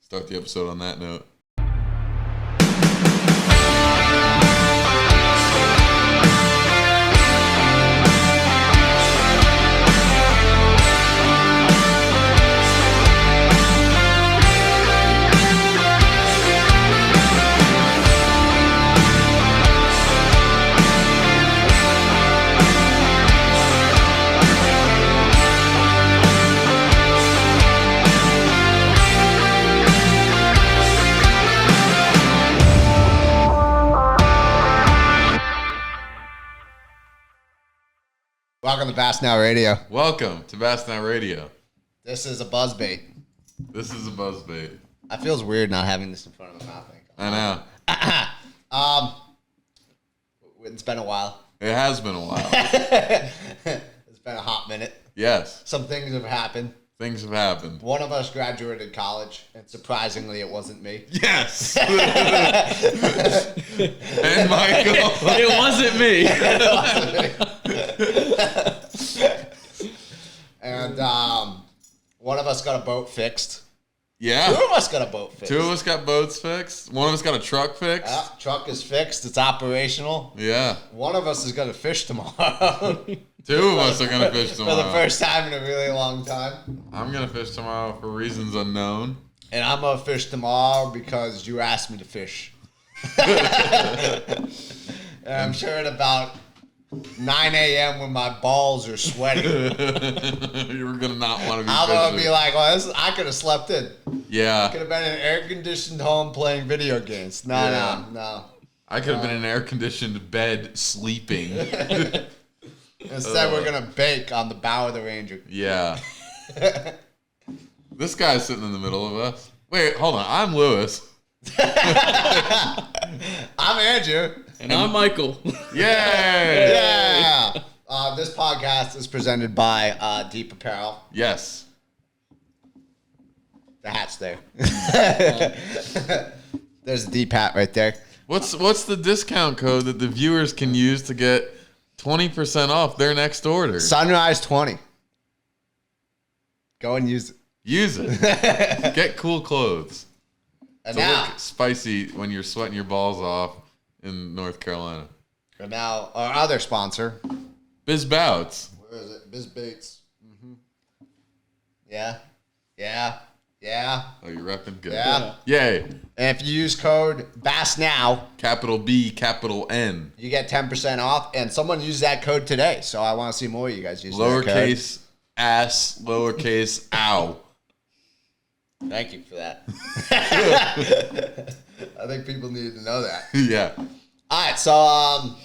Start the episode on that note. Welcome to Bass Now Radio. Welcome to Bass Now Radio. This is a buzzbait. This is a buzzbait. It feels weird not having this in front of my mouth. I know. It's been a while. It has been a while. It's been a hot minute. Yes. Some things have happened. Things have happened. One of us graduated college, and surprisingly, it wasn't me. Yes. And Michael. It wasn't me. It wasn't me. And one of us got a boat fixed. Yeah. Two of us got a boat fixed. Two of us got boats fixed. One of us got a truck fixed. Truck is fixed. It's operational. Yeah. One of us is going to fish tomorrow. Two of us are going to fish tomorrow. For the first time in a really long time. I'm going to fish tomorrow for reasons unknown. And I'm going to fish tomorrow because you asked me to fish. And I'm sure at about 9 a.m. when my balls are sweating, You're going to not want to be I'm going to fishing. be like, well, I could have slept in. Yeah. Could have been in an air-conditioned home playing video games. No. I could have been in an air-conditioned bed sleeping. Instead, we're going to bake on the bow of the Ranger. Yeah. This guy's sitting in the middle of us. Wait, hold on. I'm Louis. I'm Andrew. And I'm Michael. Yay! Yeah. This podcast is presented by Deep Apparel. Yes. The hat's there. There's a deep hat right there. What's the discount code that the viewers can use to get 20% off their next order? Sunrise 20. Go and use it. Use it. Get cool clothes. And To now, look spicy when you're sweating your balls off in North Carolina. our other sponsor. Biz Bouts. Where is it? Biz Baits. Mm-hmm. Yeah. Oh, you're repping? Good. Yeah. Yay. And if you use code BASSNOW, Capital B, capital N. you get 10% off. And someone used that code today, so I want to see more of you guys use that code. Lowercase ass, lowercase ow. Thank you for that. I think people needed to know that. Yeah. All right, so,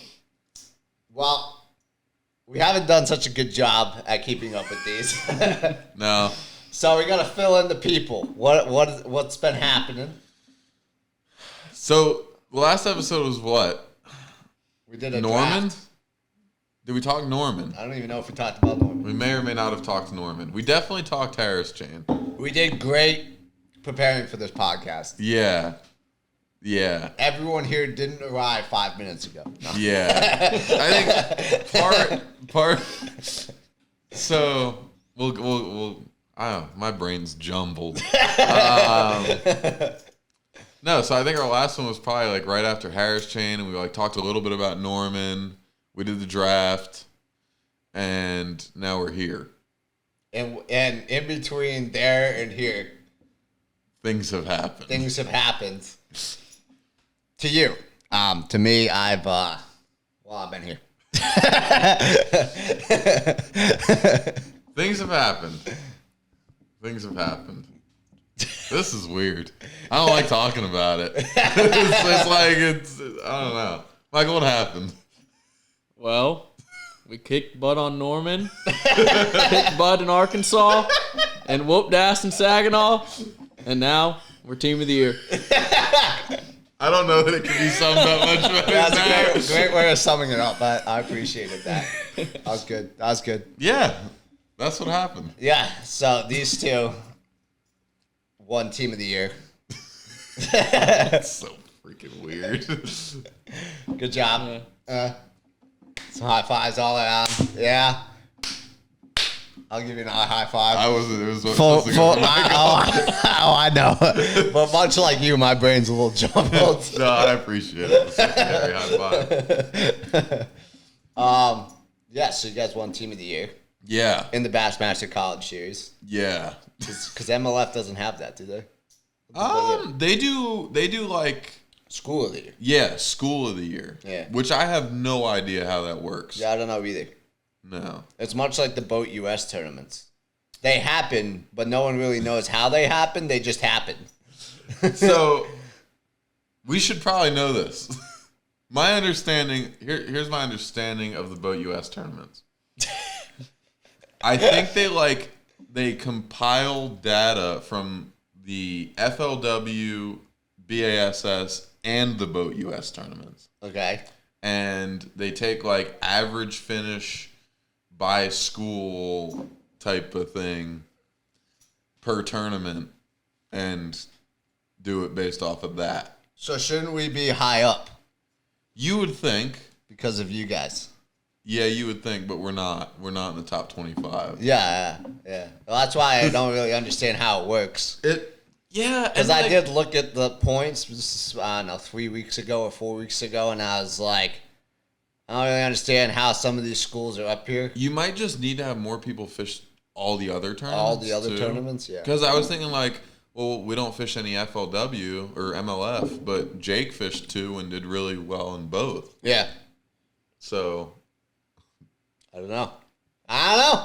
well, we haven't done such a good job at keeping up with these. No. So we got to fill in the people. What's been happening? So the last episode was what? We did a Norman? draft. Did we talk Norman? I don't even know if we talked about Norman. We may or may not have talked Norman. We definitely talked Harris Chain. We did great preparing for this podcast. Yeah. Yeah. Everyone here didn't arrive 5 minutes ago. No. Yeah. I think part. So we'll. I don't know. My brain's jumbled. No, so I think our last one was probably like right after Harris Chain, and we like talked a little bit about Norman. We did the draft, and now we're here. And in between there and here, Things have happened. things have happened. To you. To me, I've been here. Things have happened. Things have happened. This is weird. I don't like talking about it. It's I don't know. Michael, what happened? Well, we kicked butt on Norman, kicked butt in Arkansas, and whooped ass in Saginaw, and now we're Team of the Year. I don't know that it can be summed up much better That's than that. a great way of summing it up. I appreciated that. That was good. That was good. Yeah, that's what happened. Yeah, so these two won Team of the Year. That's so freaking weird. Good job. Some high fives all around. Yeah. I'll give you another high five. I wasn't. It was Full, supposed to go for Michael. Oh, I know. But much like you, my brain's a little jumbled. No, I appreciate it. Secondary high five. Yeah, so you guys won Team of the Year Yeah. in the Bassmaster College series. Yeah. Because MLF doesn't have that, do they? They do like School of the Year. yeah, School of the Year. Yeah. Which I have no idea how that works. Yeah, I don't know either. No. It's much like the Boat US tournaments. They happen, but no one really knows how they happen. They just happen. So we should probably know this. My understanding here's my understanding of the Boat US tournaments. I think they compile data from the FLW, BASS, and the Boat US tournaments. Okay. And they take like average finish by school type of thing per tournament and do it based off of that. So shouldn't we be high up You would think, because of you guys? yeah, you would think, but we're not. We're not in the top 25. Yeah. Well, that's why I don't really understand how it works. Yeah, Because I did look at the points, I don't know, 3 weeks ago or 4 weeks ago, and I was like, I don't really understand how some of these schools are up here. You might just need to have more people fish all the other tournaments. All the other tournaments, yeah. Because I was thinking like, well, we don't fish any FLW or MLF, but Jake fished 2 and did really well in both. Yeah. So I don't know.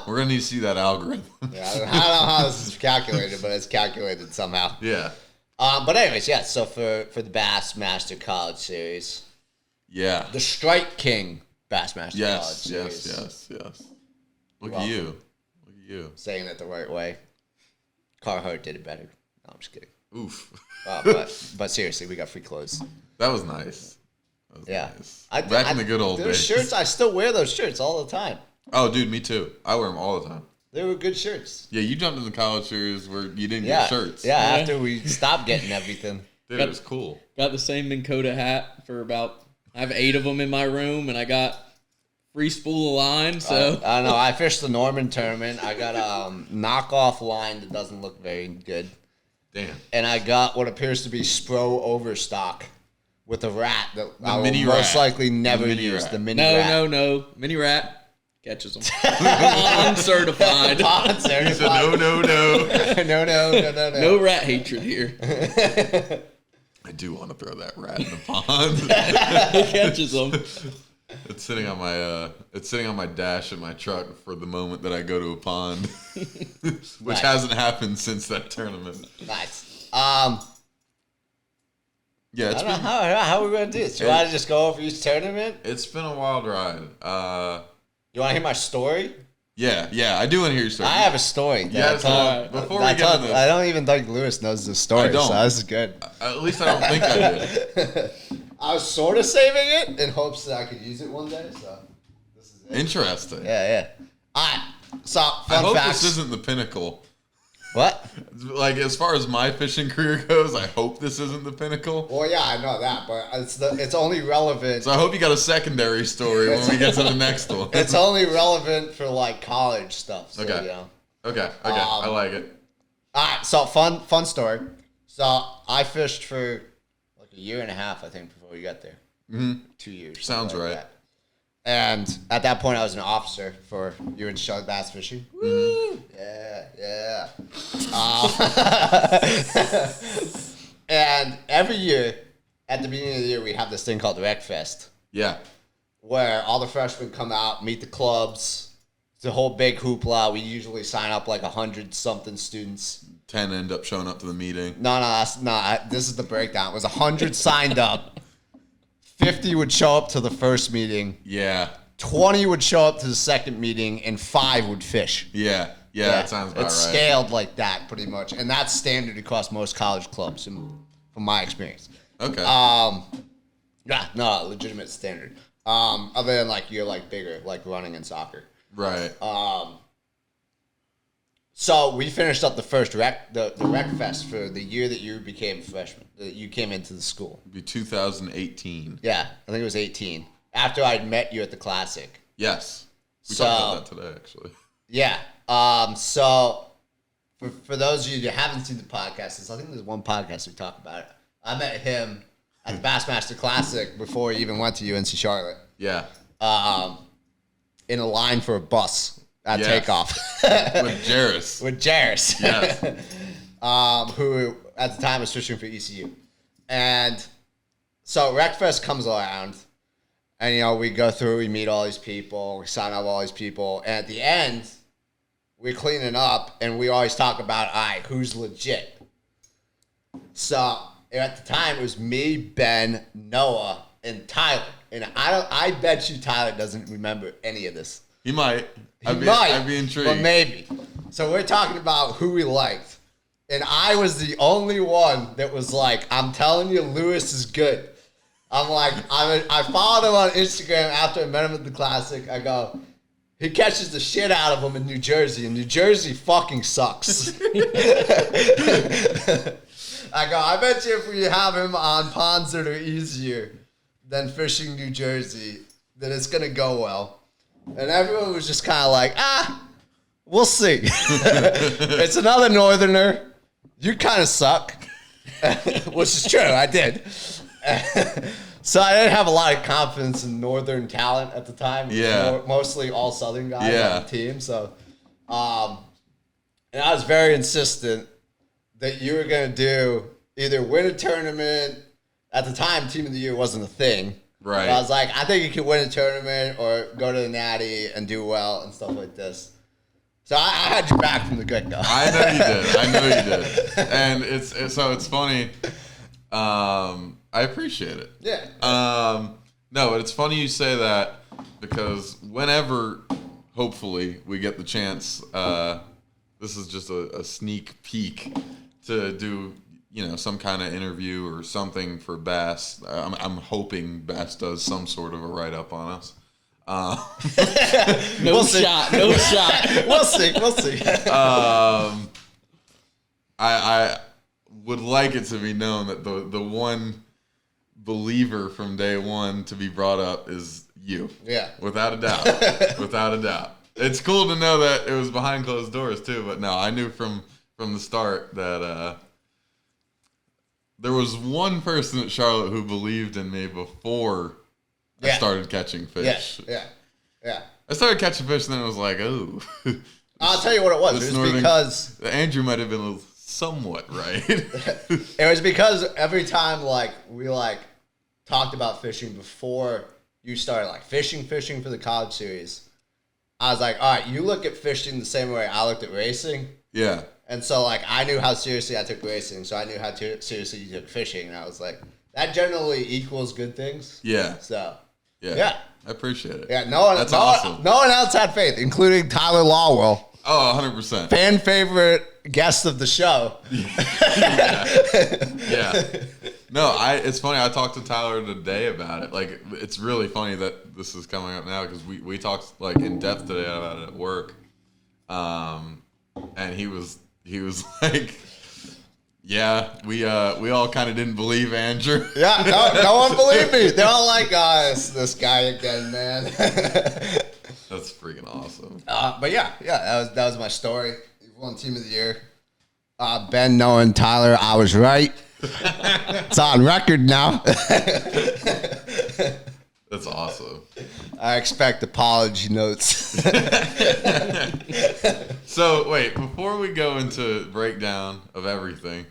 we're gonna need to see that algorithm. Yeah, I don't know how this is calculated, but it's calculated somehow. Yeah. But anyways, yeah, so for the Bassmaster College series, Yeah. the Strike King Bassmaster College Yes. series. Look Well, at you. Saying it the right way. Carhartt did it better. No, I'm just kidding. Oof. But seriously, we got free clothes. That was nice. Yeah. Nice. Back in the good old those days. shirts, I still wear those shirts all the time. Oh, dude, me too. I wear them all the time. They were good shirts. Yeah, you jumped in the college series where you didn't get shirts. Yeah, after we stopped getting everything. Dude, it was cool. Got the same Minn Kota hat for I have 8 of them in my room, and I got free spool of line, so. I don't know. I fished the Norman tournament. I got a knockoff line that doesn't look very good. Damn. And I got what appears to be Spro Overstock with a rat that I will mini most rat. likely never The mini use. rat. The mini rat. No. Mini rat catches them. Uncertified. Pond He said, certified. no. No. No rat hatred here. I do want to throw that rat in the pond. He catches them. It's sitting on my dash in my truck for the moment that I go to a pond, which Nice. hasn't happened since that tournament. Nice. Yeah, I don't know how we're going to do this. Do you want to just go over each tournament? it's been a wild ride. You want to hear my story? Yeah, I do want to hear your story. I have a story. Yeah, so before we get into I don't even think Lewis knows the story, I don't. so this is good. at least I don't think I did. I was sort of saving it in hopes that I could use it one day, so this is it. Interesting. Yeah. All right. So, I fun hope facts. this isn't the pinnacle. What? Like, as far as my fishing career goes, I hope this isn't the pinnacle. Well, yeah, I know that, but it's only relevant. So I hope you got a secondary story when we get to the next one. It's only relevant for like college stuff. So, Okay. You know. Okay, I like it. All right. So fun story. So I fished for like a year and a half, I think, before we got there. 2 years. Sounds something like right. that. And at that point, I was an officer for UN Shug Bass Fishing. Woo! Yeah. And every year, at the beginning of the year, we have this thing called Rec Fest, Yeah. where all the freshmen come out, meet the clubs. It's a whole big hoopla. We usually sign up like 100-something students. 10 end up showing up to the meeting. No, this is the breakdown. It was 100 signed up. 50 would show up to the first meeting. Yeah. 20 would show up to the second meeting, and 5 would fish. Yeah, that sounds about It's right. scaled like that, pretty much. And that's standard across most college clubs, from my experience. Okay. Yeah, no, legitimate standard. Other than, like, you're, like, bigger, like running and soccer. right. So we finished up the first the rec fest for the year that you became a freshman, that you came into the school. It'd be 2018. Yeah, I think it was 18. After I'd met you at the Classic. Yes. We So- talked about that today, actually. Yeah. So for those of you that haven't seen the podcast, I think there's one podcast we talk about it. I met him at the Bassmaster Classic before he even went to UNC Charlotte. Yeah. In a line for a bus at takeoff. With Jarris. With Jarris. Yes. Who at the time was fishing for ECU. And so RecFest comes around, and we go through, we meet all these people, we sign up all these people, and at the end, we're cleaning up, and we always talk about, all right, who's legit? So at the time, it was me, Ben, Noah, and Tyler. And I bet you Tyler doesn't remember any of this. He might. I'd be intrigued. But maybe. So we're talking about who we liked. And I was the only one that was like, I'm telling you, Louis is good. I'm like, I followed him on Instagram after I met him at the Classic. I go, he catches the shit out of him in New Jersey, and New Jersey fucking sucks. I go, I bet you if we have him on ponds that are easier than fishing New Jersey, that it's going to go well. And everyone was just kind of like, we'll see. It's another Northerner. You kind of suck. Which is true, I did. So I didn't have a lot of confidence in Northern talent at the time. Yeah. Mostly all Southern guys on the team. So, and I was very insistent that you were going to do either win a tournament. At the time, Team of the Year wasn't a thing. Right. But I was like, I think you could win a tournament or go to the Natty and do well and stuff like this. So I had your back from the get-go. I know you did. And it's funny. I appreciate it. Yeah. No, but it's funny you say that because whenever, hopefully, we get the chance, this is just a sneak peek to do, some kind of interview or something for Bass. I'm hoping Bass does some sort of a write-up on us. No shot. We'll see. I would like it to be known that the one believer from day one to be brought up is you. Yeah. Without a doubt. It's cool to know that it was behind closed doors too, but no, I knew from the start that there was one person at Charlotte who believed in me before I started catching fish. Yeah. I started catching fish, and then I was like, oh. I'll tell you what it was. It was because Andrew might have been somewhat right. It was because every time we talked about fishing before you started fishing for the college series, I was like, all right, you look at fishing the same way I looked at racing. Yeah. And so I knew how seriously I took racing, so I knew how seriously you took fishing, and I was like, that generally equals good things. Yeah. So. Yeah. I appreciate it. Yeah, That's awesome. No one else had faith, including Tyler Lawwell. Oh, 100%. Fan favorite guest of the show. Yeah. No, it's funny. I talked to Tyler today about it. It's really funny that this is coming up now because we talked in depth today about it at work. And he was like, yeah, we all kind of didn't believe Andrew. Yeah, no one believed me. They're all like, it's this guy again, man. That's freaking awesome. But yeah, that was my story. Won Team of the Year. Ben knowing Tyler, I was right. It's on record now. That's awesome. I expect apology notes. So wait, before we go into breakdown of everything,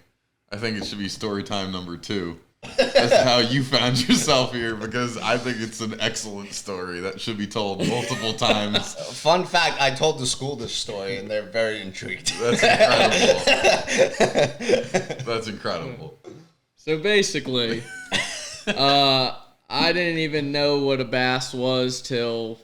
I think it should be story time number 2. As to how you found yourself here, because I think it's an excellent story that should be told multiple times. Fun fact, I told the school this story, and they're very intrigued. That's incredible. That's incredible. So basically, I didn't even know what a bass was till,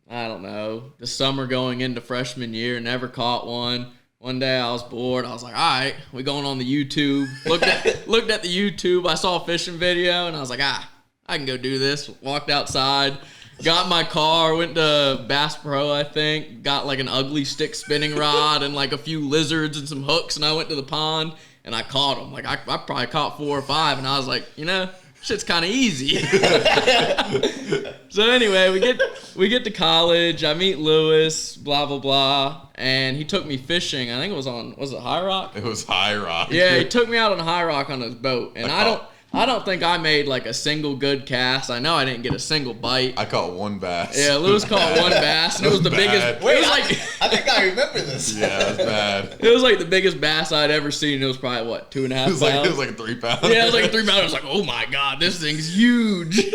I don't know, the summer going into freshman year. Never caught one. One day I was bored. I was like, all right, we're going on the YouTube. Looked at the YouTube. I saw a fishing video, and I was like, I can go do this. Walked outside, got my car, went to Bass Pro, I think, got an ugly stick spinning rod and a few lizards and some hooks, and I went to the pond, and I caught them. I probably caught 4 or 5, and I was like, shit's kind of easy. So anyway, we get to college. I meet Louis, blah blah blah, and he took me fishing. I think it was it High Rock? It was High Rock. Yeah, he took me out on High Rock on his boat, and I don't think I made like a single good cast. I know I didn't get a single bite. I caught one bass. Yeah, Louis caught one bass, and it was the biggest. Wait, it was like, I think I remember this. Yeah, it was bad. It was like the biggest bass I'd ever seen. It was probably what, 2.5 pounds. It was like a 3 pound. Yeah, it was like a 3 pound. I was like, oh my god, this thing's huge.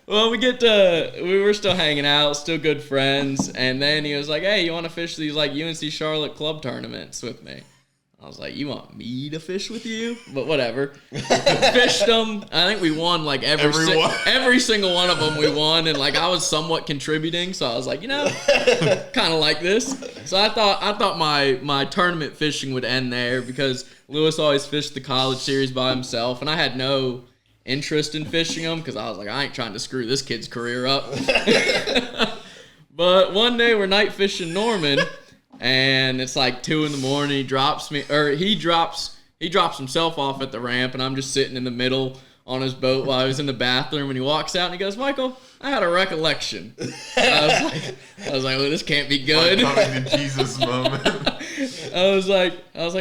Well, we were still hanging out, still good friends, and then he was like, hey, you want to fish these like UNC Charlotte club tournaments with me? I was like, you want me to fish with you? But whatever. Fished them. I think we won like every single one of them we won, and like I was somewhat contributing, so I was like, kind of like this. So I thought my tournament fishing would end there because Louis always fished the college series by himself, and I had no interest in fishing them because I was like, I ain't trying to screw this kid's career up. But one day we're night fishing Norman. And it's like 2 a.m. He drops himself off at the ramp, and I'm just sitting in the middle on his boat while I was in the bathroom. And he walks out and he goes, Michael, I had a recollection. I was like, well, this can't be good. Coming to Jesus moment. I was like,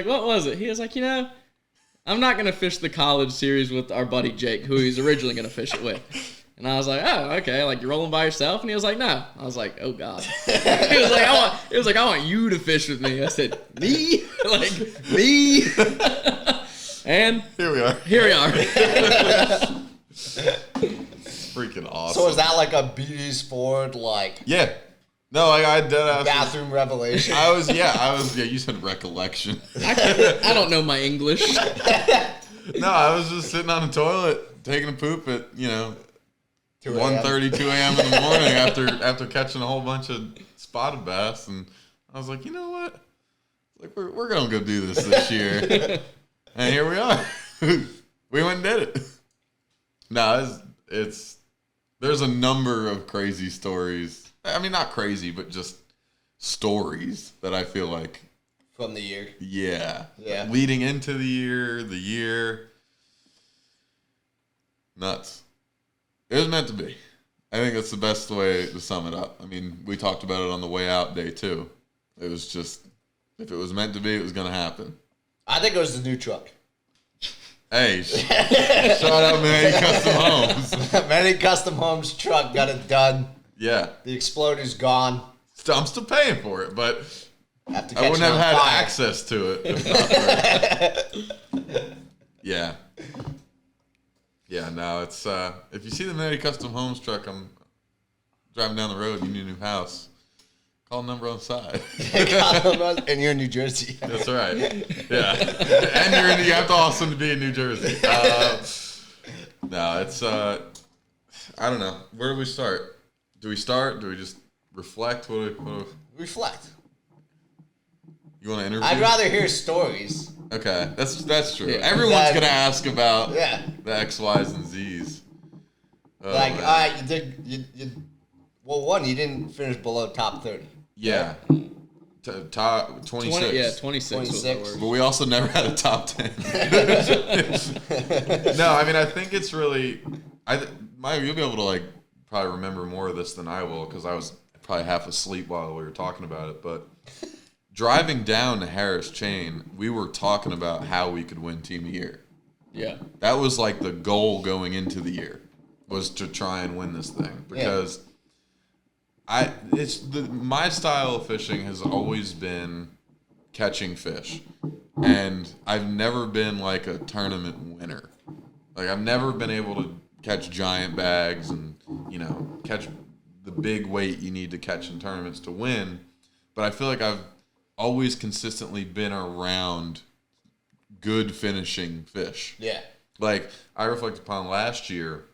what was it? He was like, I'm not gonna fish the college series with our buddy Jake, who he's originally gonna fish it with. And I was like, oh, okay, like you're rolling by yourself? And he was like, no. I was like, oh God. He was like, I want you to fish with me. I said, me? Like, me? And Here we are. Freaking awesome. So is that like a BD Sport, like... Yeah. No, I did. Bathroom revelation? You said recollection. I don't know my English. No, I was just sitting on the toilet, taking a poop at, 1:30, 2 a.m. in the morning after catching a whole bunch of spotted bass, and I was like, you know what? Like we're gonna go do this year, and here we are. We went and did it. No, there's a number of crazy stories. I mean, not crazy, but just stories that I feel like from the year. Yeah. Leading into the year, nuts. It was meant to be. I think that's the best way to sum it up. I mean, we talked about it on the way out day 2. It was just, if it was meant to be, it was going to happen. I think it was the new truck. Hey, shout out Monetti Custom Homes. Monetti Custom Homes truck got it done. Yeah. The exploder's gone. I'm still paying for it, but I wouldn't have had access to it if not for it. Yeah. Yeah, no, it's if you see the Monetti Custom Homes truck, I'm driving down the road, you need a new house. Call the number on the side. And you're in New Jersey. That's right. Yeah. And you have to also be in New Jersey. No, it's I don't know. Where do we start? Do we just reflect? Reflect. You want to interview? I'd rather hear stories. Okay, that's true. Yeah. Everyone's gonna ask about the X, Y's, and Z's. Like, all right, you didn't finish below top 30. Yeah. Top 26. 26 was the worst. But we also never had a top 10. No, I mean, I think it's really, you'll be able to probably remember more of this than I will because I was probably half asleep while we were talking about it. But driving down to Harris Chain, we were talking about how we could win Team of the Year. Yeah. That was like the goal going into the year, was to try and win this thing because my style of fishing has always been catching fish, and I've never been like a tournament winner. Like I've never been able to catch giant bags and catch the big weight you need to catch in tournaments to win. But I feel like I've always consistently been around good finishing fish. Yeah. Like I reflect upon last year,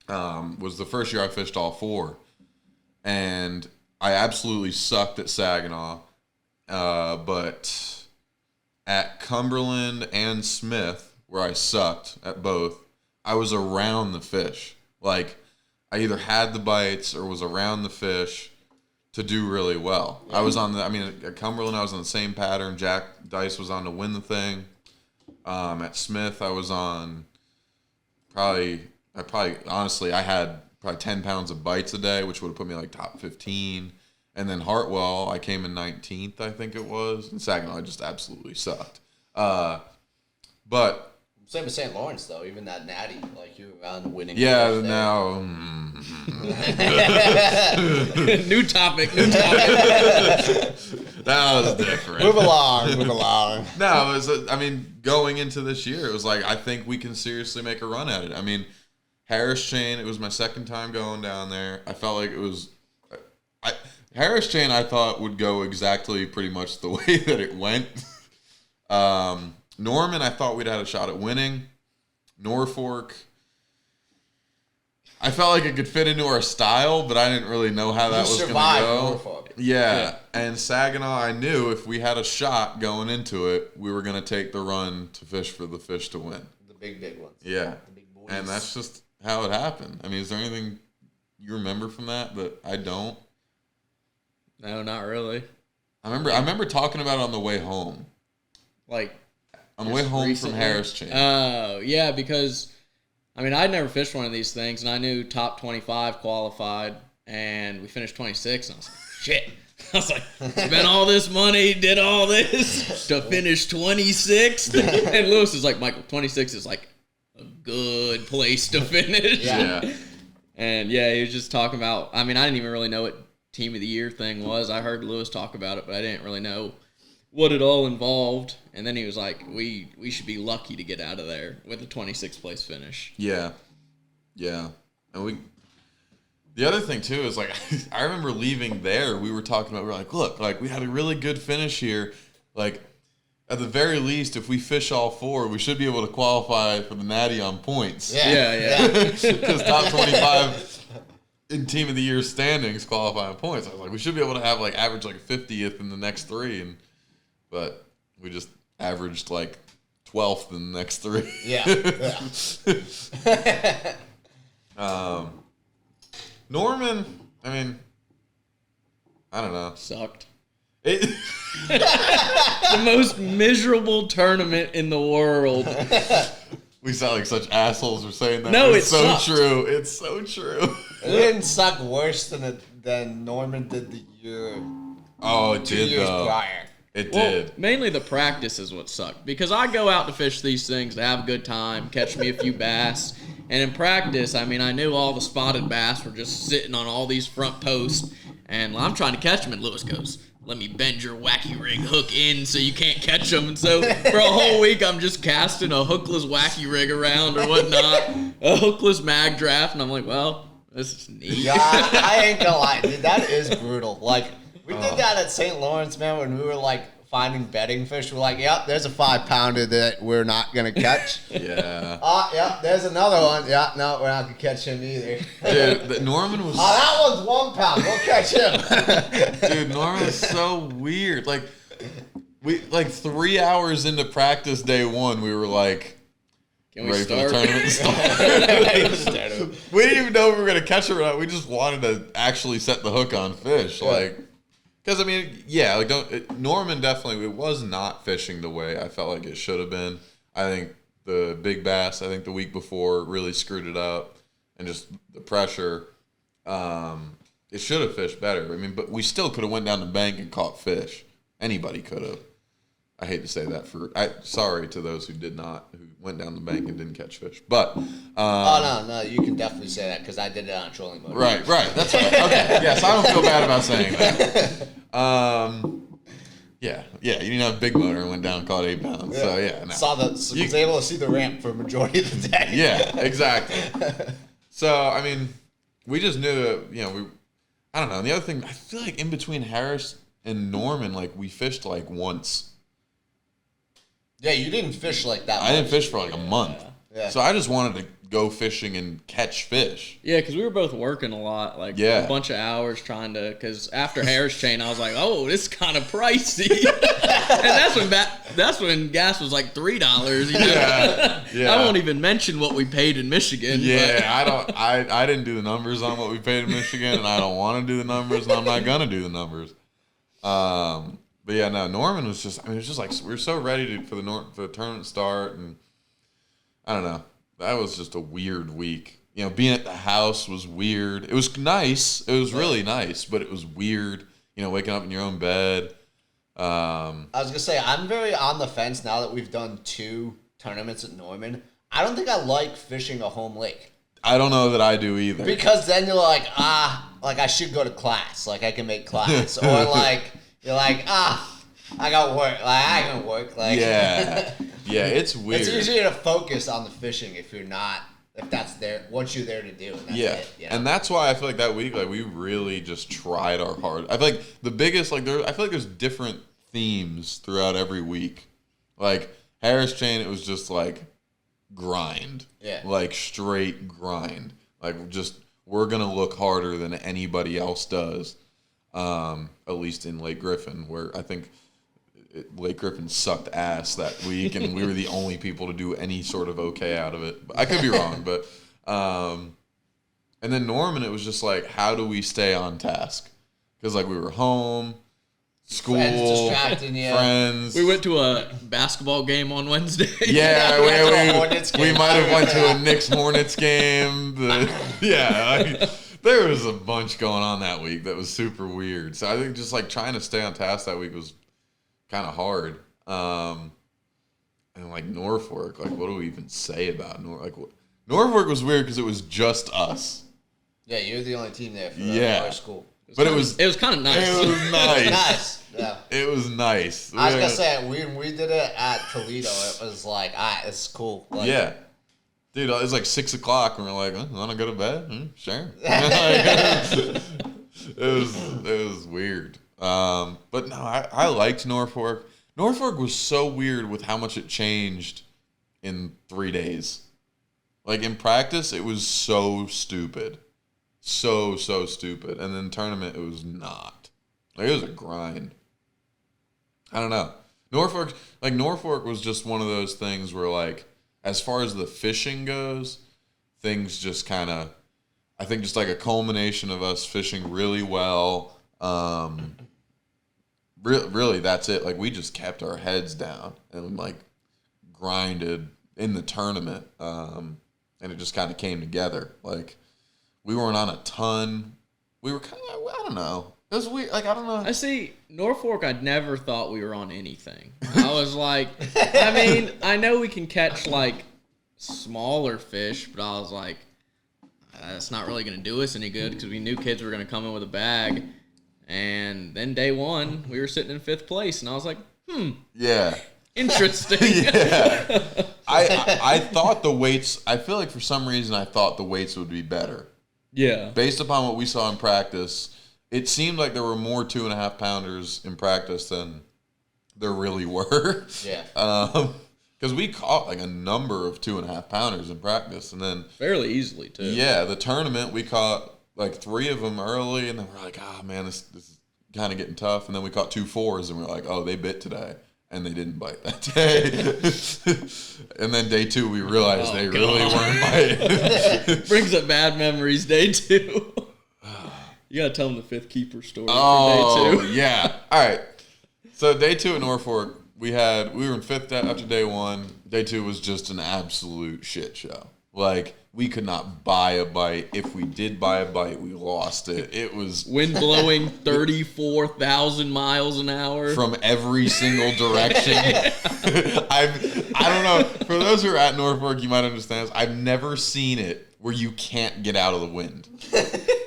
was the first year I fished all 4. And I absolutely sucked at Saginaw. But at Cumberland and Smith, where I sucked at both, I was around the fish. Like, I either had the bites or was around the fish to do really well. Yeah. At Cumberland, I was on the same pattern. Jack Dice was on to win the thing. At Smith, I was on honestly, I had probably 10 pounds of bites a day, which would have put me like top 15. And then Hartwell, I came in 19th, I think it was. And Saginaw, I just absolutely sucked. But same with St. Lawrence, though. Even that natty, like you were on winning. yeah, now. New topic. That was different. Move along. No, it was, going into this year, it was like, I think we can seriously make a run at it. I mean, Harris Chain, it was my second time going down there. I felt like it was... Harris Chain, I thought, would go exactly pretty much the way that it went. Norman, I thought we'd had a shot at winning. Norfolk, I felt like it could fit into our style, but I didn't really know how that was going to go. Norfolk. Yeah, and Saginaw, I knew if we had a shot going into it, we were going to take the run to fish for the fish to win. The big ones. Yeah, the big boys. And that's just how it happened. I mean, is there anything you remember from that I don't? No, not really. I remember talking about it on the way home. Like on the way home recently? From Harris Chain. Oh, yeah, because I'd never fished one of these things, and I knew top 25 qualified, and we finished 26, and I was like, shit. I was like, spent all this money, did all this to finish 26th. And Lewis is like, Michael, 26 is like a good place to finish. Yeah. And yeah, he was just talking about, I didn't even really know what team of the year thing was. I heard Lewis talk about it, but I didn't really know what it all involved. And then he was like, we should be lucky to get out of there with a 26th place finish. Yeah. And the other thing too is like, I remember leaving there, we were talking about, we were like, look, like we had a really good finish here. Like at the very least, if we fish all four, we should be able to qualify for the Natty on points. Yeah. Because top 25 in team of the year standings qualify on points. I was like, we should be able to have like average like 50th in the next three, but we just averaged like 12th in the next three. Norman, I don't know. Sucked. The most miserable tournament in the world. We sound like such assholes for saying that. No, it's so sucked. true. It's so true. It didn't suck worse than Norman did the year. Oh, it 2 did years though. prior. It did. Mainly the practice is what sucked. Because I go out to fish these things to have a good time, catch me a few bass. And in practice, I knew all the spotted bass were just sitting on all these front posts. And I'm trying to catch them, and Lewis goes, let me bend your wacky rig hook in so you can't catch them. And so for a whole week, I'm just casting a hookless wacky rig around or whatnot, a hookless mag draft. And I'm like, well, this is neat. Yeah, I ain't gonna lie, dude. That is brutal. Like, we did that at St. Lawrence, man, when we were, like, finding bedding fish. We're like, yep, there's a 5-pounder that we're not going to catch. Yeah. Yep, there's another one. Yeah, no, we're not going to catch him either. Dude, Norman was... that one's 1 pound. We'll catch him. Dude, Norman was so weird. Like, 3 hours into practice day one, we were like... Can we ready start? for the tournament to start. We didn't even know if we were going to catch it or not. We just wanted to actually set the hook on fish. Yeah. Like... Because, Norman definitely, it was not fishing the way I felt like it should have been. I think the big bass, the week before really screwed it up. And just the pressure, it should have fished better. But we still could have went down the bank and caught fish. Anybody could have. I hate to say that sorry to those who went down the bank and didn't catch fish. But no, you can definitely say that because I did it on a trolling boat. Right. That's right. Okay. Yes, I don't feel bad about saying that. Yeah. You didn't have a big motor and went down and caught 8 pounds. Yeah. So yeah, no. Was able to see the ramp for a majority of the day. Yeah, exactly. So we just knew that I don't know. And the other thing, I feel like in between Harris and Norman, like we fished like once. Yeah, you didn't fish like that. I didn't fish for like a month. Yeah. So I just wanted to go fishing and catch fish. Yeah, because we were both working a lot, a bunch of hours trying to. Because after Harris Chain, I was like, "Oh, this is kind of pricey," and that's when gas was like $3. Yeah. I won't even mention what we paid in Michigan. Yeah, I didn't do the numbers on what we paid in Michigan, and I don't want to do the numbers, and I'm not gonna do the numbers. But yeah, no, Norman was just, I mean, it was just like, we were so ready for the tournament start, and I don't know. That was just a weird week. You know, being at the house was weird. It was nice. It was really nice, but it was weird, you know, waking up in your own bed. I was going to say, I'm very on the fence now that we've done 2 tournaments at Norman. I don't think I like fishing a home lake. I don't know that I do either. Because then you're like, like I should go to class. Like I can make class. Or like, you're like, I got work. Like I can work. Like yeah. Yeah, it's weird. It's easier to focus on the fishing if that's there, what you're there to do. And that's it, you know? And that's why I feel like that week, like we really just tried our hard. I feel like the biggest, like I feel like there's different themes throughout every week. Like Harris Chain, it was just like grind. Yeah. Like straight grind. Like just we're gonna look harder than anybody else does. At least in Lake Griffin, where I think Lake Griffin sucked ass that week, and we were the only people to do any sort of okay out of it. I could be wrong, but and then Norman, it was just like, how do we stay on task? Because like we were home, school, friends distracting you. Friends. We went to a basketball game on Wednesday. Yeah, we might have went to a Knicks Hornets game. There was a bunch going on that week that was super weird. So I think just like trying to stay on task that week was kind of hard. And like Norfolk, like what do we even say about Norfolk? Norfolk was weird because it was just us. Yeah, you were the only team there for our school. But it was kind of nice. It was nice. Nice. Yeah. It was nice. I was gonna say when we did it at Toledo, it was like, it's cool. Like, yeah. Dude, it was like 6 o'clock, and we're like, want to go to bed? Sure. It was weird. But no, I liked Norfolk. Norfolk was so weird with how much it changed in 3 days. Like in practice, it was so stupid. So stupid. And then tournament, it was not. Like it was a grind. I don't know. Norfolk was just one of those things where like, as far as the fishing goes, things just kind of, I think just like a culmination of us fishing really well. Really, that's it. Like we just kept our heads down and like grinded in the tournament. And it just kind of came together. Like we weren't on a ton. We were kind of, I don't know. It was weird. Like, I don't know. I see, Norfolk, I never thought we were on anything. I was like, I mean, I know we can catch, like, smaller fish, but I was like, that's not really going to do us any good because we knew kids were going to come in with a bag. And then day one, we were sitting in 5th place, and I was like, Yeah. Interesting. Yeah. I thought the weights, I feel like for some reason I thought the weights would be better. Yeah. Based upon what we saw in practice, it seemed like there were more 2.5 pounders in practice than there really were. Yeah. Because we caught like a number of 2.5 pounders in practice, and then fairly easily too. Yeah, the tournament we caught like 3 of them early, and then we're like, man, this is kind of getting tough. And then we caught 2 4s, and we're like, oh, they bit today, and they didn't bite that day. And then day 2, we realized they really weren't biting. Brings up bad memories. Day 2. You gotta tell them the 5th keeper story. Oh, for day 2. Yeah. All right. So day 2 at Norfolk, we were in 5th after day 1. Day 2 was just an absolute shit show. Like, we could not buy a bite. If we did buy a bite, we lost it. It was wind blowing 34,000 miles an hour from every single direction. I don't know. For those who are at Norfolk, you might understand this. I've never seen it where you can't get out of the wind.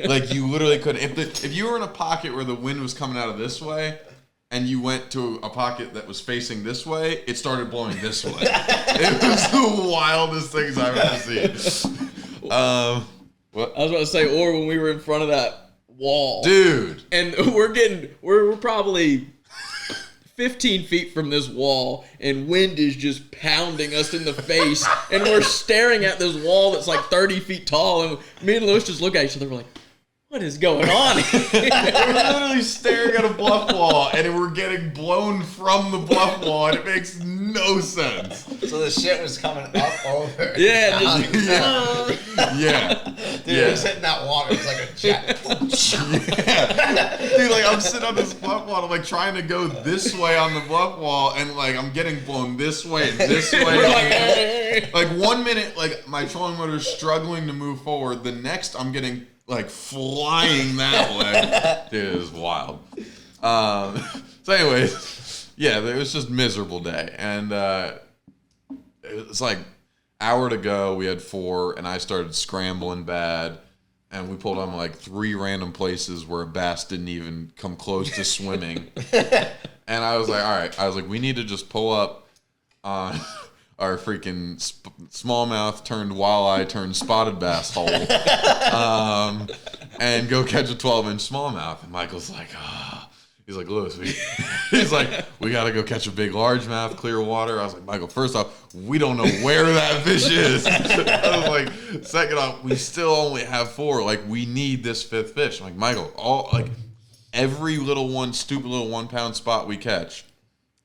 Like, you literally couldn't. If you were in a pocket where the wind was coming out of this way, and you went to a pocket that was facing this way, it started blowing this way. It was the wildest things I've ever seen. What? I was about to say, or when we were in front of that wall. Dude. And we're probably 15 feet from this wall, and wind is just pounding us in the face, and we're staring at this wall that's like 30 feet tall, and me and Louis just look at each other, we're like, what is going on here? We're literally staring at a bluff wall, and we're getting blown from the bluff wall, and it makes no sense. So the shit was coming up over. Yeah. Yeah. Dude, Dude, Yeah. he's hitting that water. It's like a jet. Dude, like I'm sitting on this bluff wall, I'm like trying to go this way on the bluff wall, and like I'm getting blown this way and this way. Like 1 minute, like my trolling motor is struggling to move forward. The next, I'm getting like flying that way. Dude, it was wild. So anyways, yeah, it was just a miserable day, and it was like hour to go. We had 4, and I started scrambling bad. And we pulled on like 3 random places where a bass didn't even come close to swimming. And I was like, all right. I was like, we need to just pull up on our freaking smallmouth turned walleye turned spotted bass hole and go catch a 12-inch smallmouth. And Michael's like, he's like, Louis, he's like, we got to go catch a big largemouth, clear water. I was like, Michael, first off, we don't know where that fish is. I was like, second off, we still only have 4. Like, we need this 5th fish. I'm like, Michael, every stupid little 1-pound spot we catch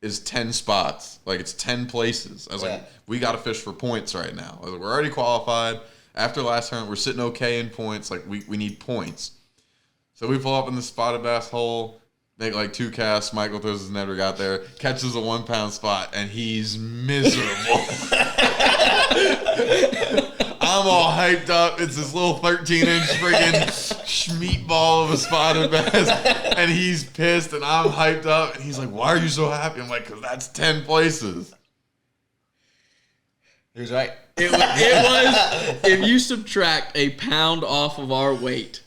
is 10 spots. Like, it's 10 places. I was like, we got to fish for points right now. I was like, we're already qualified. After last tournament, we're sitting okay in points. Like, we need points. So we pull up in the spotted bass hole. Make like 2 casts. Michael throws his net, got there, catches a 1-pound spot, and he's miserable. I'm all hyped up. It's this little 13-inch friggin' meatball of a spotted bass, and he's pissed, and I'm hyped up, and he's like, "Why are you so happy?" I'm like, "Cause that's 10 places." He was right. It was, if you subtract a pound off of our weight,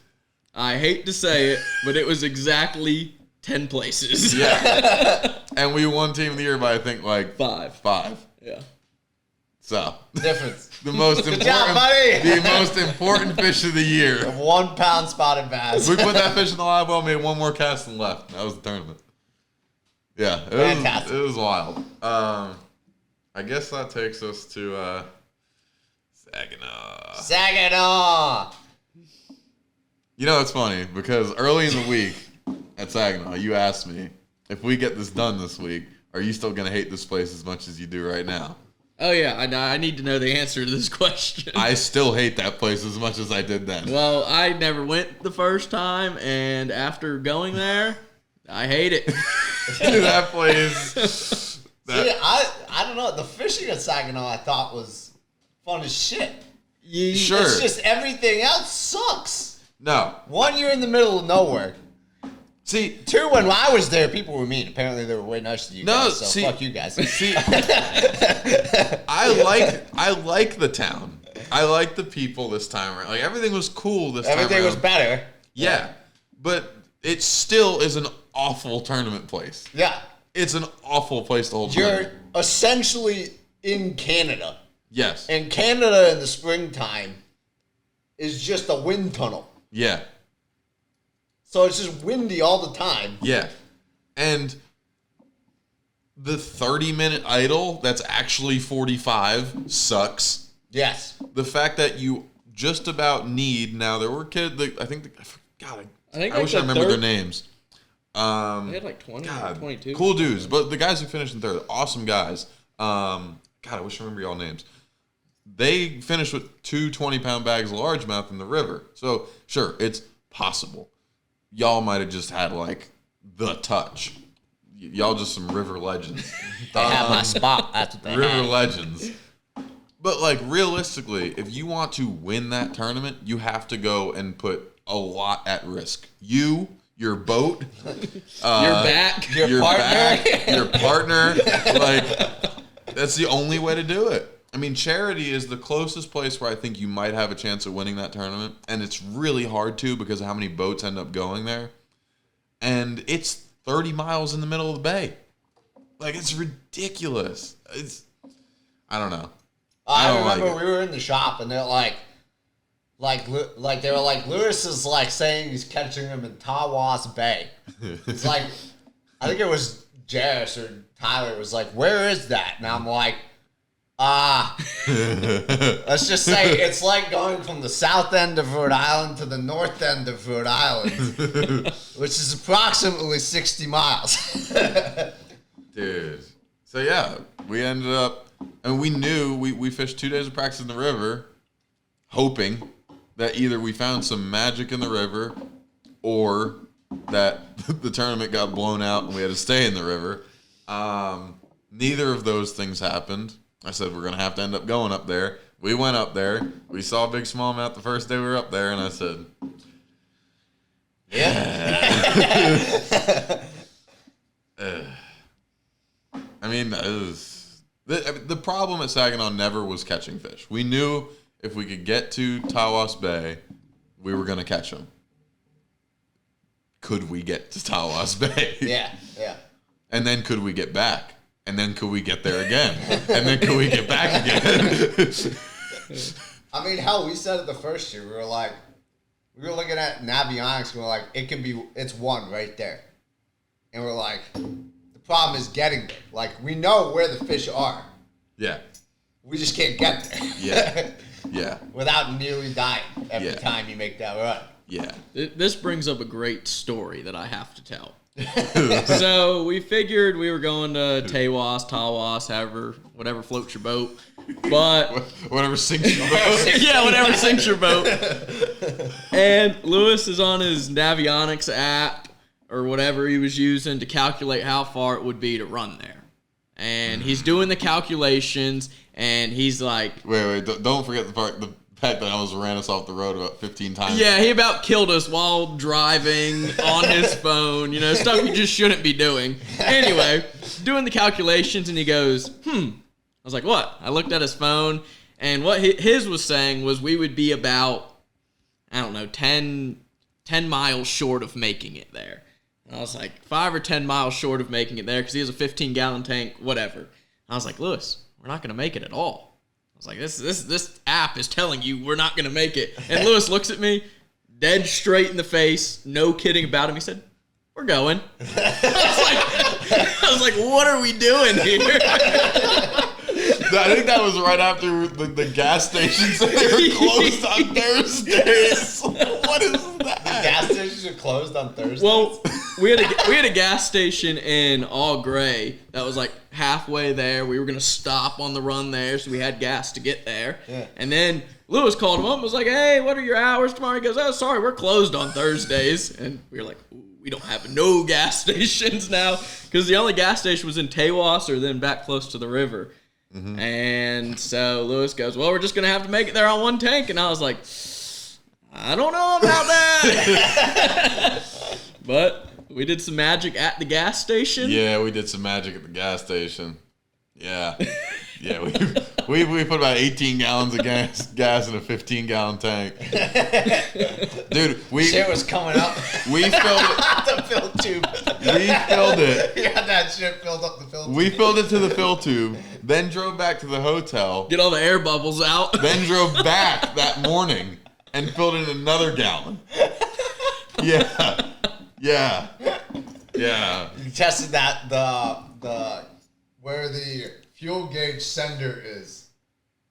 I hate to say it, but it was exactly 10 places. Yeah. And we won Team of the Year by, I think, like 5. 5. Yeah. So Difference. the most Good job, buddy. the most important fish of the year. 1-pound spotted bass. We put that fish in the live well, made 1 more cast and left. That was the tournament. Yeah, Fantastic. It was wild. I guess that takes us to Saginaw. Saginaw. You know, it's funny because early in the week at Saginaw, you asked me, if we get this done this week, are you still going to hate this place as much as you do right now? Oh, yeah. I need to know the answer to this question. I still hate that place as much as I did then. Well, I never went the first time, and after going there, I hate it. That place. See, I don't know. The fishing at Saginaw I thought was fun as shit. Sure. It's just everything else sucks. No. 1, you're in the middle of nowhere. See, 2, when I was there, people were mean. Apparently, they were way nicer to you guys. So see, fuck you guys. See, I like the town. I like the people this time around. Like everything was cool this time around. Everything was better. Yeah, but it still is an awful tournament place. Yeah. It's an awful place to hold You're tournament. essentially in Canada. Yes. And Canada in the springtime is just a wind tunnel. Yeah. So it's just windy all the time. Yeah. And the 30-minute idle that's actually 45 sucks. Yes. The fact that you just about need, now there were kids that I think I wish I remembered their names. They had like 20 or 22. Cool dudes, but the guys who finished in third, awesome guys. I wish I remember y'all names. They finished with 2 20-pound bags of largemouth in the river. So, sure, it's possible. Y'all might have just had, like, the touch. Y'all just some river legends. They have my spot. That's what they River had. legends. But, like, realistically, if you want to win that tournament, you have to go and put a lot at risk. Your boat, Your back. Your partner. your partner. Like, that's the only way to do it. I mean, Charity is the closest place where I think you might have a chance of winning that tournament. And it's really hard to because of how many boats end up going there. And it's 30 miles in the middle of the bay. Like, it's ridiculous. I don't know. I remember we were in the shop and they're like they were like, Lewis is like saying he's catching him in Tawas Bay. It's like, I think it was Jarris or Tyler was like, where is that? And I'm like, let's just say it's like going from the south end of Rhode Island to the north end of Rhode Island, which is approximately 60 miles. Dude. So, yeah, we ended up, and we knew we fished 2 days of practice in the river, hoping that either we found some magic in the river or that the tournament got blown out and we had to stay in the river. Neither of those things happened. I said, we're going to have to end up going up there. We went up there. We saw Big Smallmouth the first day we were up there, and I said, yeah. I mean, the problem at Saginaw never was catching fish. We knew if we could get to Tawas Bay, we were going to catch them. Could we get to Tawas Bay? Yeah. And then could we get back? And then could we get there again? And then could we get back again? I mean, hell, we said it the first year. We were looking at Navionics. We were like, it's one right there. And we're like, the problem is getting there. Like, we know where the fish are. Yeah. We just can't get there. Yeah. Without nearly dying every time you make that run. Yeah. This brings up a great story that I have to tell. So we figured we were going to Tawas, whatever floats your boat. But whatever sinks your boat. Yeah, whatever sinks your boat. And Louis is on his Navionics app or whatever he was using to calculate how far it would be to run there. And he's doing the calculations, and he's like... Wait, don't forget the fact that I almost ran us off the road about 15 times. Yeah, he about killed us while driving on his phone, stuff you just shouldn't be doing. Anyway, doing the calculations, and he goes, I was like, what? I looked at his phone, and what his was saying was we would be about, 10 miles short of making it there. And I was like, 5 or 10 miles short of making it there, because he has a 15-gallon tank, whatever. And I was like, Louis, we're not going to make it at all. I was like, this app is telling you we're not going to make it. And Louis looks at me, dead straight in the face, no kidding about him. He said, we're going. I was like, what are we doing here? I think that was right after the gas stations that they were closed on Thursdays. What is that? Gas stations are closed on Thursdays? Well, we had a gas station in All Gray that was like halfway there. We were going to stop on the run there, so we had gas to get there. Yeah. And then Louis called him up and was like, hey, what are your hours tomorrow? He goes, oh, sorry, we're closed on Thursdays. And we were like, we don't have no gas stations now, because the only gas station was in Tawas or then back close to the river. Mm-hmm. And so Louis goes, well, we're just going to have to make it there on one tank. And I was like, I don't know about that. But we did some magic at the gas station. Yeah, we did some magic at the gas station. Yeah. Yeah, we put about 18 gallons of gas in a 15-gallon tank. Dude, shit was coming up. We filled it. The fill tube. We filled it. You had that shit filled up the fill tube. We filled it to the fill tube, then drove back to the hotel. Get all the air bubbles out. Then drove back that morning and filled in another gallon. Yeah. You tested that the where the fuel gauge sender is.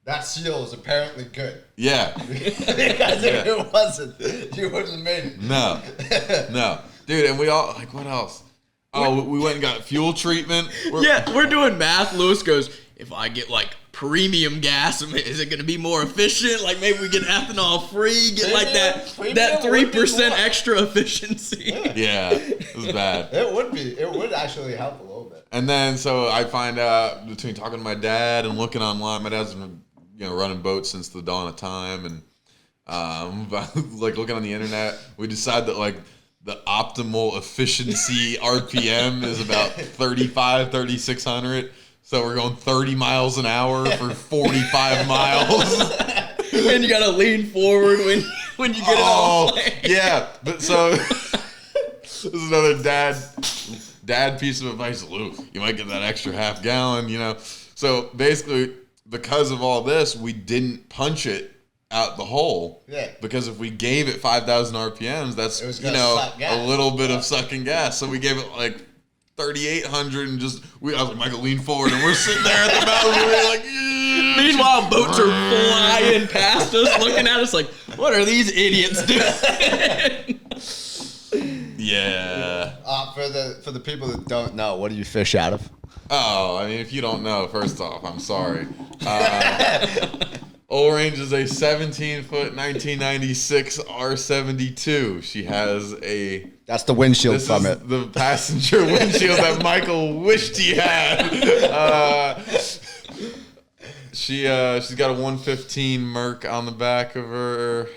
That seal is apparently good. Yeah. Because if it wasn't, you wouldn't have made it. No. Dude, and we all, like, what else? Oh, we went and got fuel treatment. We're doing math. Louis goes, if I get, like, premium gas, is it going to be more efficient? Like, maybe we get ethanol free, get, like, that 3% extra efficiency. Yeah, it was bad. It would be. It would actually help a little bit. And then, so I find out between talking to my dad and looking online, my dad's been, running boats since the dawn of time, and like looking on the internet, we decide that like the optimal efficiency RPM is about 3,600. So we're going 30 miles an hour for 45 miles. And you gotta lean forward when you get it off. Yeah, but so this is another dad piece of advice. Lou, you might get that extra half gallon, So basically, because of all this, we didn't punch it out the hole. Yeah. Because if we gave it 5,000 RPMs, that's a little bit of sucking gas. So we gave it like 3,800 and I was like, Michael, lean forward, and we're sitting there at the mountain, and we're like, meanwhile, boats are flying past us, looking at us like, what are these idiots doing? Yeah. For the people that don't know, what do you fish out of? Oh, I mean, if you don't know, first off, I'm sorry. Range is a 17-foot 1996 R72. She has a... That's the windshield This from is it. the passenger windshield that Michael wished he had. She's got a 115 Merc on the back of her.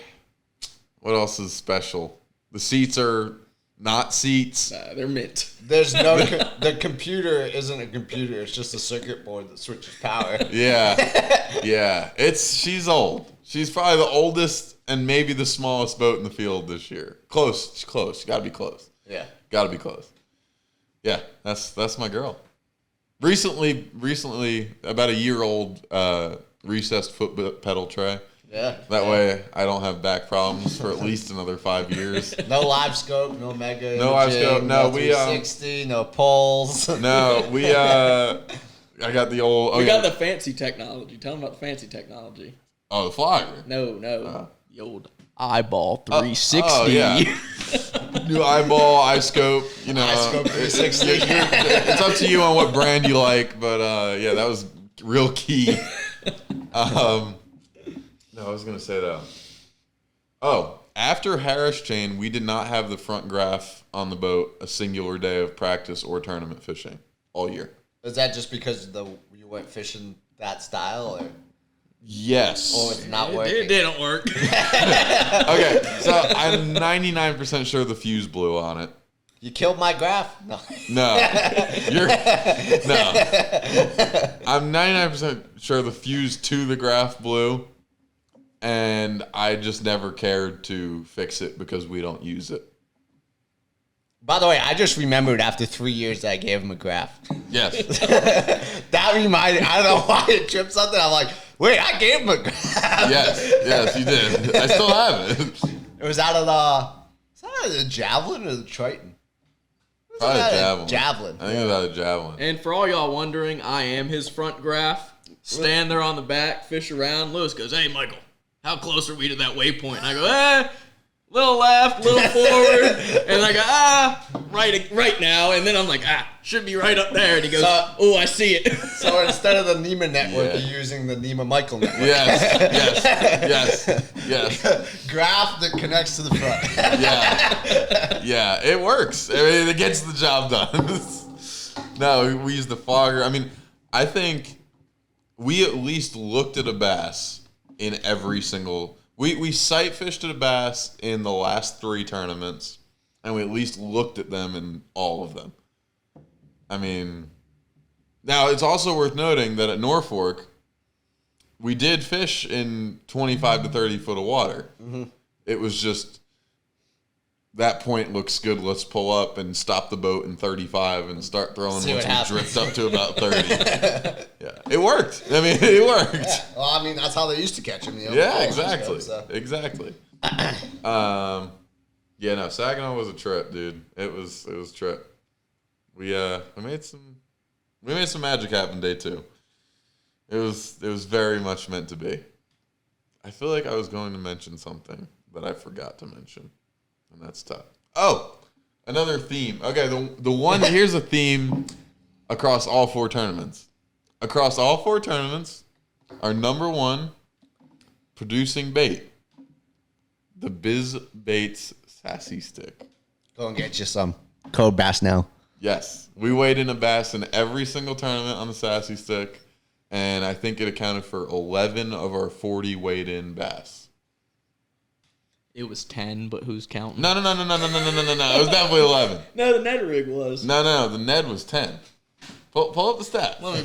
What else is special? The seats are not seats. Nah, they're mint. There's no the computer isn't a computer. It's just a circuit board that switches power. Yeah. She's old. She's probably the oldest and maybe the smallest boat in the field this year. Close. You gotta be close. Yeah. Gotta be close. Yeah, that's my girl. Recently, about a year old, recessed foot pedal tray. Yeah. That way I don't have back problems for at least another 5 years. No live scope, no mega. No live scope. No, no 360, no poles. No, I got the old. We got the fancy technology. Tell them about the fancy technology. Oh, the flogger. No. The old eyeball 360. Oh, yeah. New eyeball, eye scope. You know, Eye scope 360. It's up to you on what brand you like, but yeah, that was real key. No, I was gonna say that. Oh, after Harris Chain, we did not have the front graph on the boat a singular day of practice or tournament fishing all year. Is that just because you went fishing that style, or Yes. it's not working? It didn't work. Okay, so I'm 99% sure the fuse blew on it. You killed my graph? No. No. No. I'm 99% sure the fuse to the graph blew, and I just never cared to fix it because we don't use it. By the way, I just remembered after 3 years that I gave him a graph. Yes. That reminded, I don't know why it tripped something. I'm like, wait, I gave him a graph. Yes, you did. I still have it. It was out of the Javelin or the Triton? Probably a javelin. Javelin. I think it was out of javelin. And for all y'all wondering, I am his front graph. Stand there on the back, fish around. Lewis goes, "Hey, Michael, how close are we to that waypoint?" And I go, little left, little forward. And I go, right now. And then I'm like, should be right up there. And he goes, oh, I see it. So instead of the NEMA network, Yeah. you're using the NEMA Michael network. Yes. Graph that connects to the front. Yeah, it works. I mean, it gets the job done. No, we use the flogger. I mean, I think we at least looked at a bass in every single... We sight fished at a bass in the last 3 tournaments, and we at least looked at them in all of them. I mean, now it's also worth noting that at Norfolk, we did fish in 25 to 30 foot of water. Mm-hmm. It was just, that point looks good, let's pull up and stop the boat in 35 and start throwing once we drift up to about 30. Yeah, it worked. I mean, it worked. Yeah. Well, I mean, that's how they used to catch them. Yeah, exactly. Exactly. Yeah, no, Saginaw was a trip, dude. It was a trip. We made some magic happen day 2. It was very much meant to be. I feel like I was going to mention something that I forgot to mention, and that's tough. Oh, another theme. Okay, the one here's a theme across all 4 tournaments. Across all 4 tournaments, our number 1 producing bait, the Biz Baits Sassy Stick. Go and get you some code bass now. Yes, we weighed in a bass in every single tournament on the Sassy Stick, and I think it accounted for 11 of our 40 weighed in bass. It was 10, but who's counting? No. It was definitely 11. No, the Ned rig was. No. The Ned was 10. Pull up the stats. Let me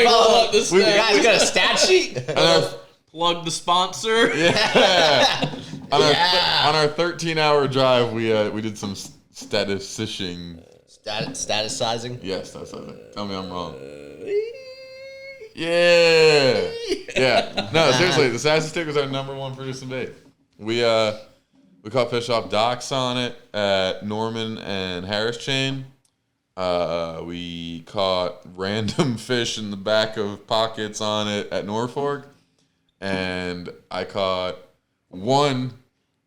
pull up the You guys stats. got a stat sheet? Plug the sponsor. Yeah. On our 13-hour drive, we did some statisticing. Status sizing? Yes, that's it. Tell me I'm wrong. Yeah. No, seriously, the Sassy Stick was our number 1 producing bait. We caught fish off docks on it at Norman and Harris Chain. We caught random fish in the back of pockets on it at Norfolk. And I caught one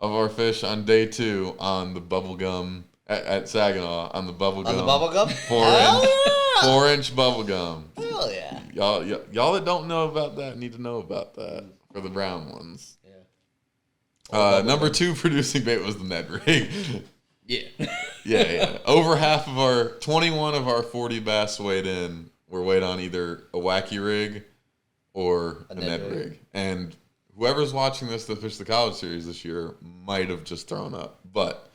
of our fish on day 2 on the bubblegum at Saginaw on the bubblegum. On the bubblegum? 4-inch bubblegum. Hell yeah. Y'all that don't know about that need to know about that. for the brown ones. Yeah. Number 2 producing bait was the Ned rig. Yeah. Yeah. Over half of our 21 of our 40 bass weighed in were weighed on either a wacky rig or a Ned rig. And whoever's watching this to fish the college series this year might have just thrown up, but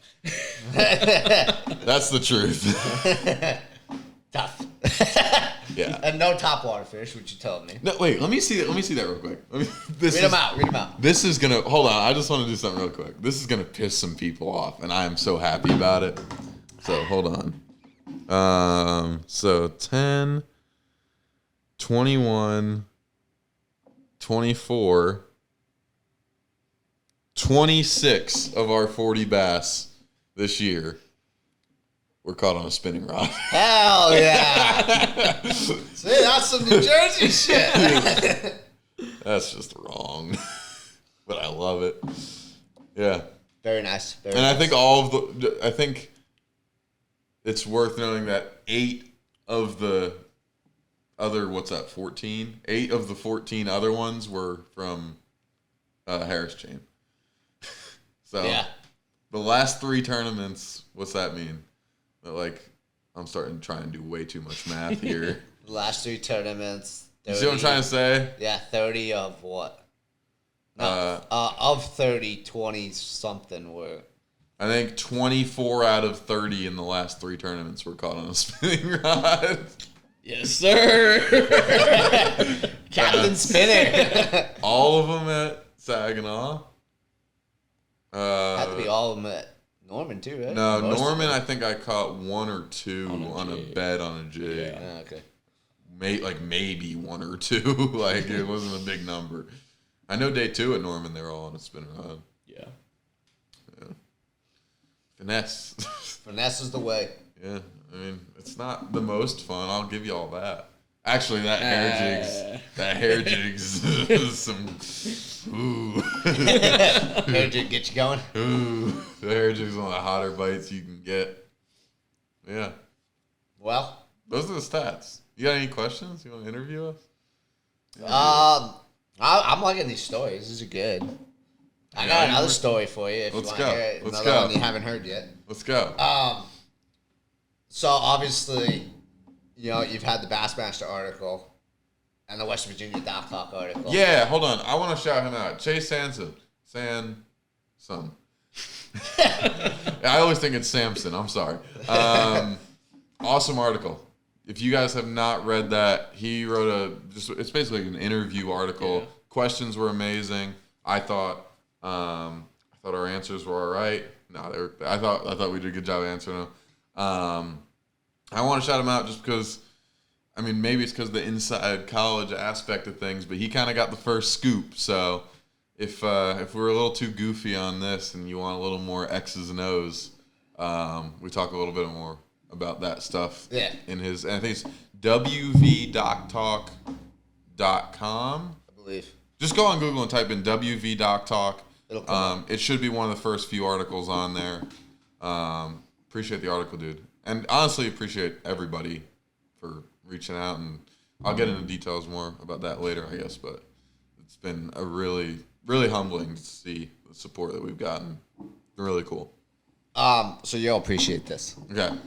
that's the truth. Tough. Yeah. And no topwater fish, which you told me. No, wait. Let me see that real quick. Read them out. This is gonna hold on. I just want to do something real quick. This is gonna piss some people off, and I am so happy about it. So hold on. So 10, 21, 24, 26 of our 40 bass this year were caught on a spinning rod. Hell yeah. See, that's some New Jersey shit. That's just wrong. But I love it. Yeah. Very nice. And I think I think it's worth noting that 8 of the other, 14? 8 of the 14 other ones were from Harris Chain. So yeah. The last 3 tournaments, what's that mean? Like, I'm starting to try and do way too much math here. The last 3 tournaments. 30, you see what I'm trying to say? Yeah, 30 of what? No, of 30, 20 something were. I think 24 out of 30 in the last 3 tournaments were caught on a spinning rod. Yes, sir. Captain Spinner. All of them at Saginaw. Had to be all of them at Norman too, right? No, Most Norman, I think I caught 1 or 2 on a bed on a jig. Yeah. Oh, okay. Maybe 1 or 2. Like, it wasn't a big number. I know day 2 at Norman, they were all on a spinning rod. Yeah. Finesse. Finesse is the way. Yeah, I mean, it's not the most fun. I'll give you all that. Actually, that hair jigs is some. Ooh. Hair jig get you going. Ooh, the hair jigs one of the hotter bites you can get. Yeah. Well, those are the stats. You got any questions? You want to interview us? I'm liking these stories. These are good. I got another story for you. If Let's you go. want to hear it. Let's Another go. one you haven't heard yet. Let's go. So obviously, you know, you've had the Bassmaster article and the West Virginia Dock Talk article. Yeah, hold on. I want to shout him out. Chase Sanson. I always think it's Samson. I'm sorry. Awesome article. If you guys have not read that, he wrote it's basically an interview article. Yeah. Questions were amazing. I thought our answers were all right. No, I thought we did a good job answering them. I want to shout him out just because, I mean, maybe it's because of the inside college aspect of things, but he kind of got the first scoop. So if we're a little too goofy on this and you want a little more X's and O's, we talk a little bit more about that stuff. Yeah. And I think it's wvdocktalk.com. I believe. Just go on Google and type in WV Dock Talk. It'll come up. It should be one of the first few articles on there. Appreciate the article, dude. And honestly, appreciate everybody for reaching out. And I'll get into details more about that later, I guess. But it's been a really, really humbling to see the support that we've gotten. Really cool. So you'll appreciate this. Okay.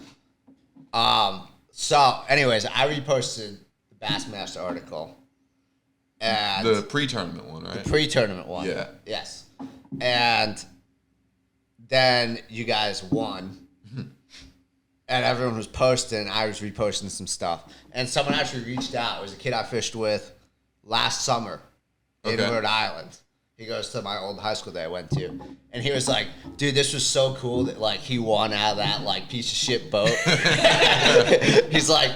So anyways, I reposted the Bassmaster article. And The pre-tournament one, right? the pre-tournament one. Yeah. Yes. And then you guys won. And everyone was posting. I was reposting some stuff. And someone actually reached out. It was a kid I fished with last summer in Okay. Rhode Island. He goes to my old high school that I went to. And he was like, dude, this was so cool that, like, he won out of that, like, piece of shit boat. He's like,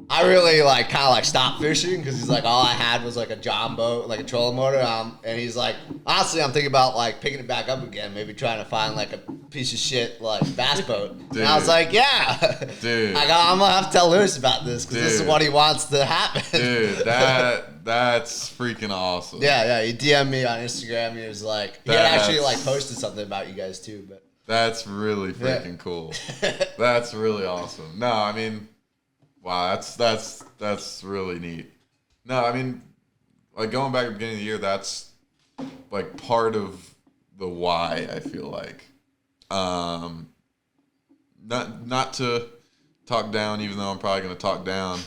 I really, like, kind of, like, stopped fishing because he's like, all I had was, like, a John boat, like a trolling motor. And he's like, honestly, I'm thinking about, like, picking it back up again, maybe trying to find, like, a piece of shit, like, bass boat. Dude. And I was like, yeah. Dude. I'm going to have to tell Louis about this because this is Dude. what he wants to happen. Dude, that's freaking awesome. Yeah, he DM'd me on Instagram. He was like, he had actually, like, posted something about you guys, too, but. That's really freaking cool. That's really awesome. No, I mean, wow, that's really neat. No, I mean, like going back to the beginning of the year, that's like part of the why, I feel like. Not to talk down, even though I'm probably going to talk down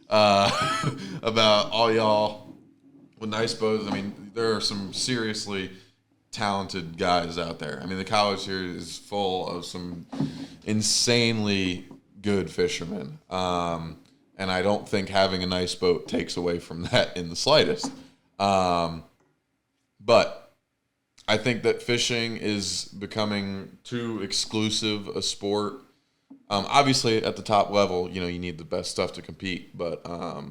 about all y'all with nice boats. I mean, there are some seriously talented guys out there. I mean, the college here is full of some insanely good fishermen. And I don't think having a nice boat takes away from that in the slightest. But I think that fishing is becoming too exclusive a sport. Obviously, at the top level, you need the best stuff to compete. But I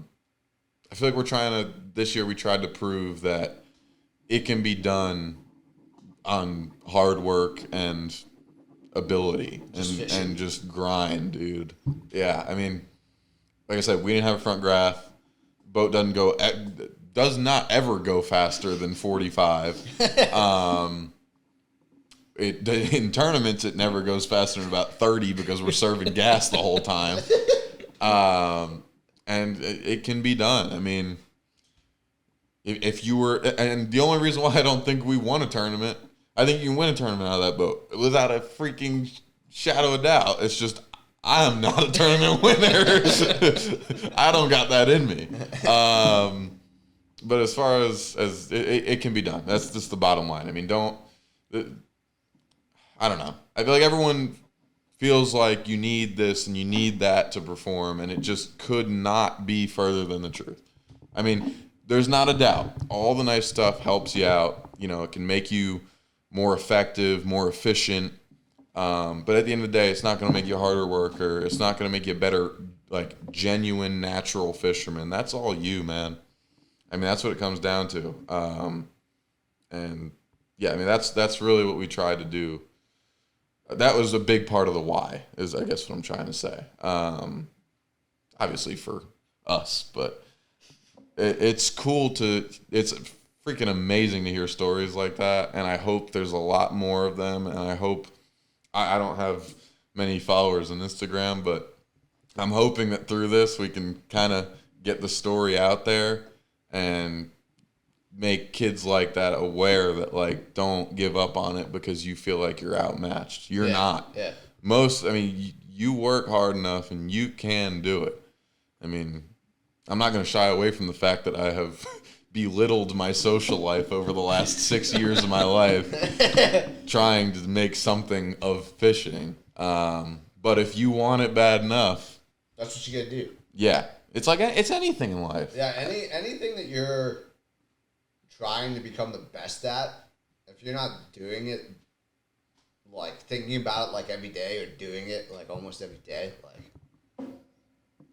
feel like this year we tried to prove that it can be done on hard work and ability and just grind, dude. Yeah, I mean, like I said, we didn't have a front graph. Boat does not ever go faster than 45. In tournaments, it never goes faster than about 30 because we're serving gas the whole time. And it can be done. I mean, if you were, and the only reason why I don't think we won a tournament, I think you can win a tournament out of that boat without a freaking shadow of doubt. It's just, I am not a tournament winner. I don't got that in me. But as far as it can be done. That's just the bottom line. I mean, I don't know. I feel like everyone feels like you need this and you need that to perform, and it just could not be further than the truth. I mean, there's not a doubt. All the nice stuff helps you out. It can make you more effective, more efficient. But at the end of the day, it's not going to make you a harder worker. It's not going to make you a better, like, genuine, natural fisherman. That's all you, man. I mean, that's what it comes down to. And yeah, I mean, that's really what we tried to do. That was a big part of the why, is I guess what I'm trying to say. Obviously for us, but it's cool it's freaking amazing to hear stories like that. And I hope there's a lot more of them. And I hope, I don't have many followers on Instagram, but I'm hoping that through this we can kind of get the story out there and make kids like that aware that, like, don't give up on it because you feel like you're outmatched. You're not. Yeah. You work hard enough and you can do it. I mean, I'm not going to shy away from the fact that I have belittled my social life over the last 6 years of my life trying to make something of fishing. But if you want it bad enough, that's what you got to do. Yeah. It's like, it's anything in life. Yeah, anything that you're trying to become the best at, if you're not doing it, like, thinking about it, like, every day, or doing it, like, almost every day, like,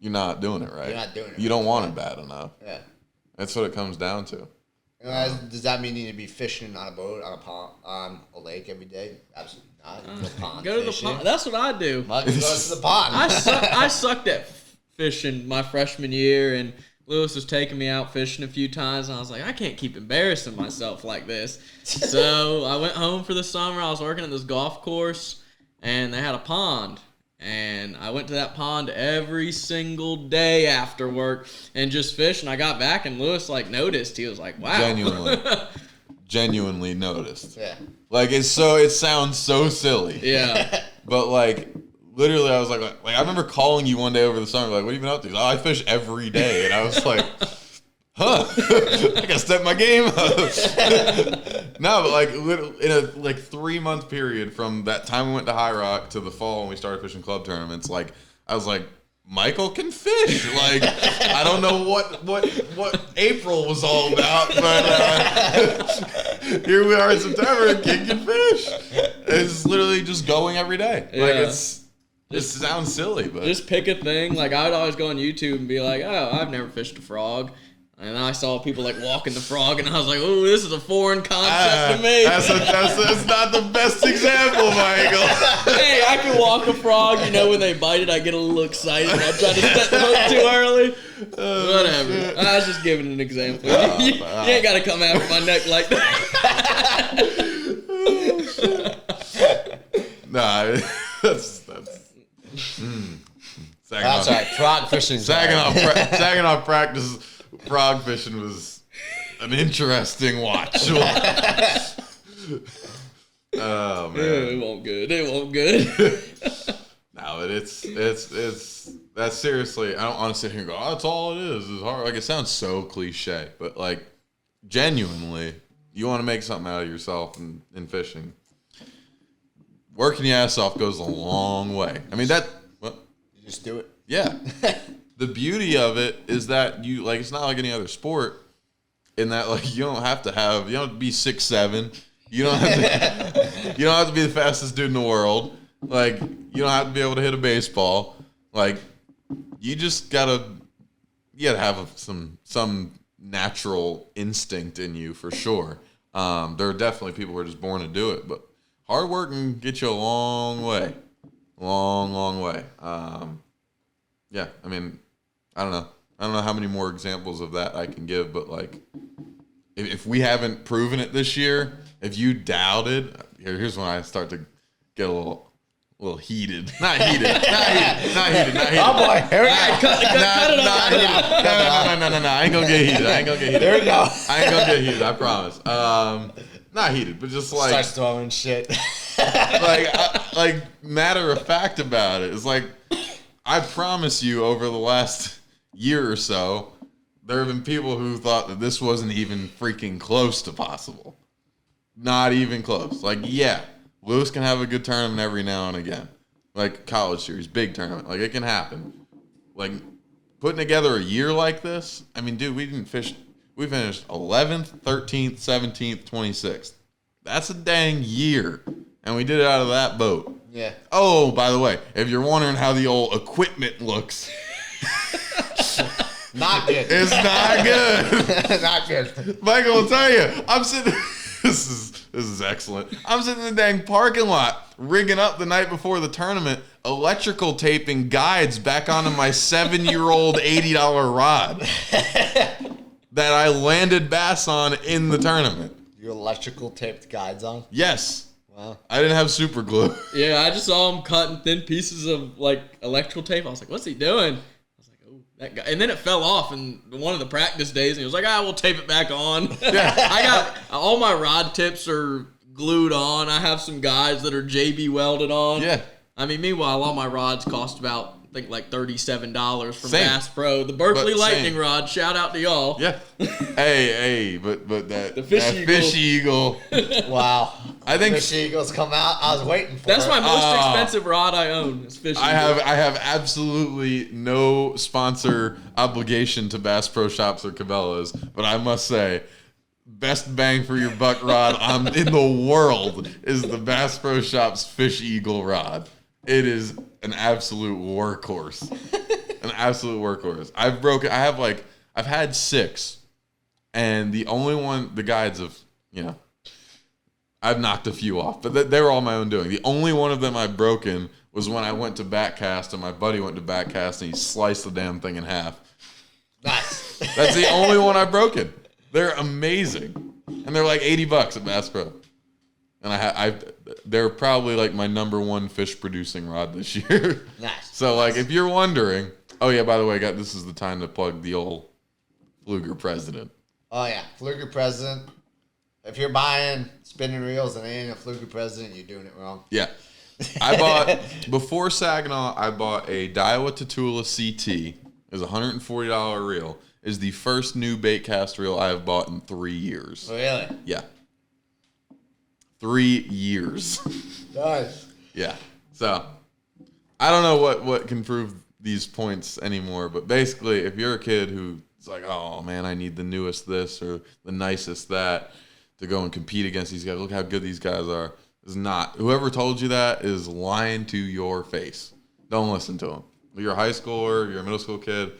you're not doing it right. You're not doing it. You don't want it bad enough. Yeah. That's what it comes down to. Does that mean you need to be fishing on a boat, on a pond, on a lake every day? Absolutely not. You go to the pond. That's what I do. Go to the pond. I sucked at fishing my freshman year, and Louis was taking me out fishing a few times, and I was like, I can't keep embarrassing myself like this. So I went home for the summer. I was working at this golf course, and they had a pond. And I went to that pond every single day after work and just fished. And I got back, and Louis, like, noticed. He was like, wow. Genuinely noticed. Yeah. Like, it sounds so silly. Yeah. But, like, literally, I was like, I remember calling you one day over the summer, like, what have you been up to? Oh, I fish every day. And I was like, huh, I gotta step my game up. No, but, like, in a 3-month period from that time we went to High Rock to the fall when we started fishing club tournaments, like, I was like, Michael can fish. Like, I don't know what April was all about, but here we are in September and kid can fish. It's literally just going every day. Yeah. Like, it sounds silly, but just pick a thing. Like, I would always go on YouTube and be like, oh, I've never fished a frog. And I saw people, like, walking the frog, and I was like, oh, this is a foreign concept to me. That's not the best example, Michael. Hey, I can walk a frog. When they bite it, I get a little excited, and I try to set the hook too early. Whatever. Shit. I was just giving an example. You ain't got to come after my neck like that. Nah, that's That's right. Frog fishing. Sagging off practice. Frog fishing was an interesting watch. Oh man, it won't good. It won't good. No, but it's that's seriously. I don't want to sit here and go, oh, that's all it is. It's hard. Like, it sounds so cliche, but like, genuinely, you want to make something out of yourself in fishing. Working your ass off goes a long way. I mean, You just do it. Yeah. The beauty of it is that you, like, it's not like any other sport in that, like, you don't have to be 6'7". You don't have to be the fastest dude in the world. Like, you don't have to be able to hit a baseball. Like, you just gotta have some natural instinct in you for sure. There are definitely people who are just born to do it, but hard work can get you a long way. Long way. Yeah, I mean, I don't know how many more examples of that I can give, but like, if we haven't proven it this year, if you doubted, here's when I start to get a little heated. Not heated. Oh boy, here we go. Cut it off. No. I ain't gonna get heated. There we go. I ain't gonna get heated, I promise. Not heated, but just like Starts throwing shit. like matter of fact about it. It's like, I promise you, over the last year or so, there have been people who thought that this wasn't even freaking close to possible. Not even close. Like, yeah, Lewis can have a good tournament every now and again. Like, college series, big tournament. Like, it can happen. Like, putting together a year like this, I mean, dude, we finished 11th, 13th, 17th, 26th. That's a dang year. And we did it out of that boat. Yeah. Oh, by the way, if you're wondering how the old equipment looks, Not good. it's not good. Not good. Michael will tell you, I'm sitting. This is excellent. I'm sitting in the dang parking lot, rigging up the night before the tournament, electrical taping guides back onto my 7-year-old $80 rod that I landed bass on in the tournament. You electrical taped guides on? Yes. Wow. I didn't have super glue. Yeah, I just saw him cutting thin pieces of like electrical tape. I was like, "What's he doing?" I was like, "Oh, that guy." And then it fell off in one of the practice days, and he was like, "We'll tape it back on." Yeah. I got all my rod tips are glued on. I have some guides that are JB welded on. Yeah. I mean, meanwhile, all my rods cost about, I think, like $37 from Same. Bass Pro. The Berkeley But Lightning same. rod. Shout out to y'all. Yeah. Hey, but that Fish fish eagle. Wow. I think Fish Eagles come out. I was waiting for That's it. my most expensive rod I own. Is Fish I Eagle. have absolutely no sponsor obligation to Bass Pro Shops or Cabela's, but I must say, best bang for your buck rod in the world is the Bass Pro Shops Fish Eagle rod. It is an absolute workhorse. An absolute workhorse. I've had 6, and the only one, the guides have, I've knocked a few off, but they were all my own doing. The only one of them I've broken was when I went to backcast, and my buddy went to backcast, and he sliced the damn thing in half. Nice. That's the only one I've broken. They're amazing, and they're like $80 at Bass Pro. And they're probably like my number 1 fish producing rod this year. Nice. So like, if you're wondering, oh yeah, by the way, this is the time to plug the old Fluger President. Oh, yeah. Fluger President. If you're buying spinning reels and ain't a Fluger President, you're doing it wrong. Yeah. I bought, before Saginaw, I bought a Daiwa Tatula CT. It's a $140 reel. Is the first new bait cast reel I have bought in 3 years. Really? Yeah. 3 years. Nice. Yeah. So, I don't know what can prove these points anymore, but basically, if you're a kid who's like, oh man, I need the newest this or the nicest that to go and compete against these guys, look how good these guys are, is not. Whoever told you that is lying to your face. Don't listen to them. If you're a high schooler, you're a middle school kid,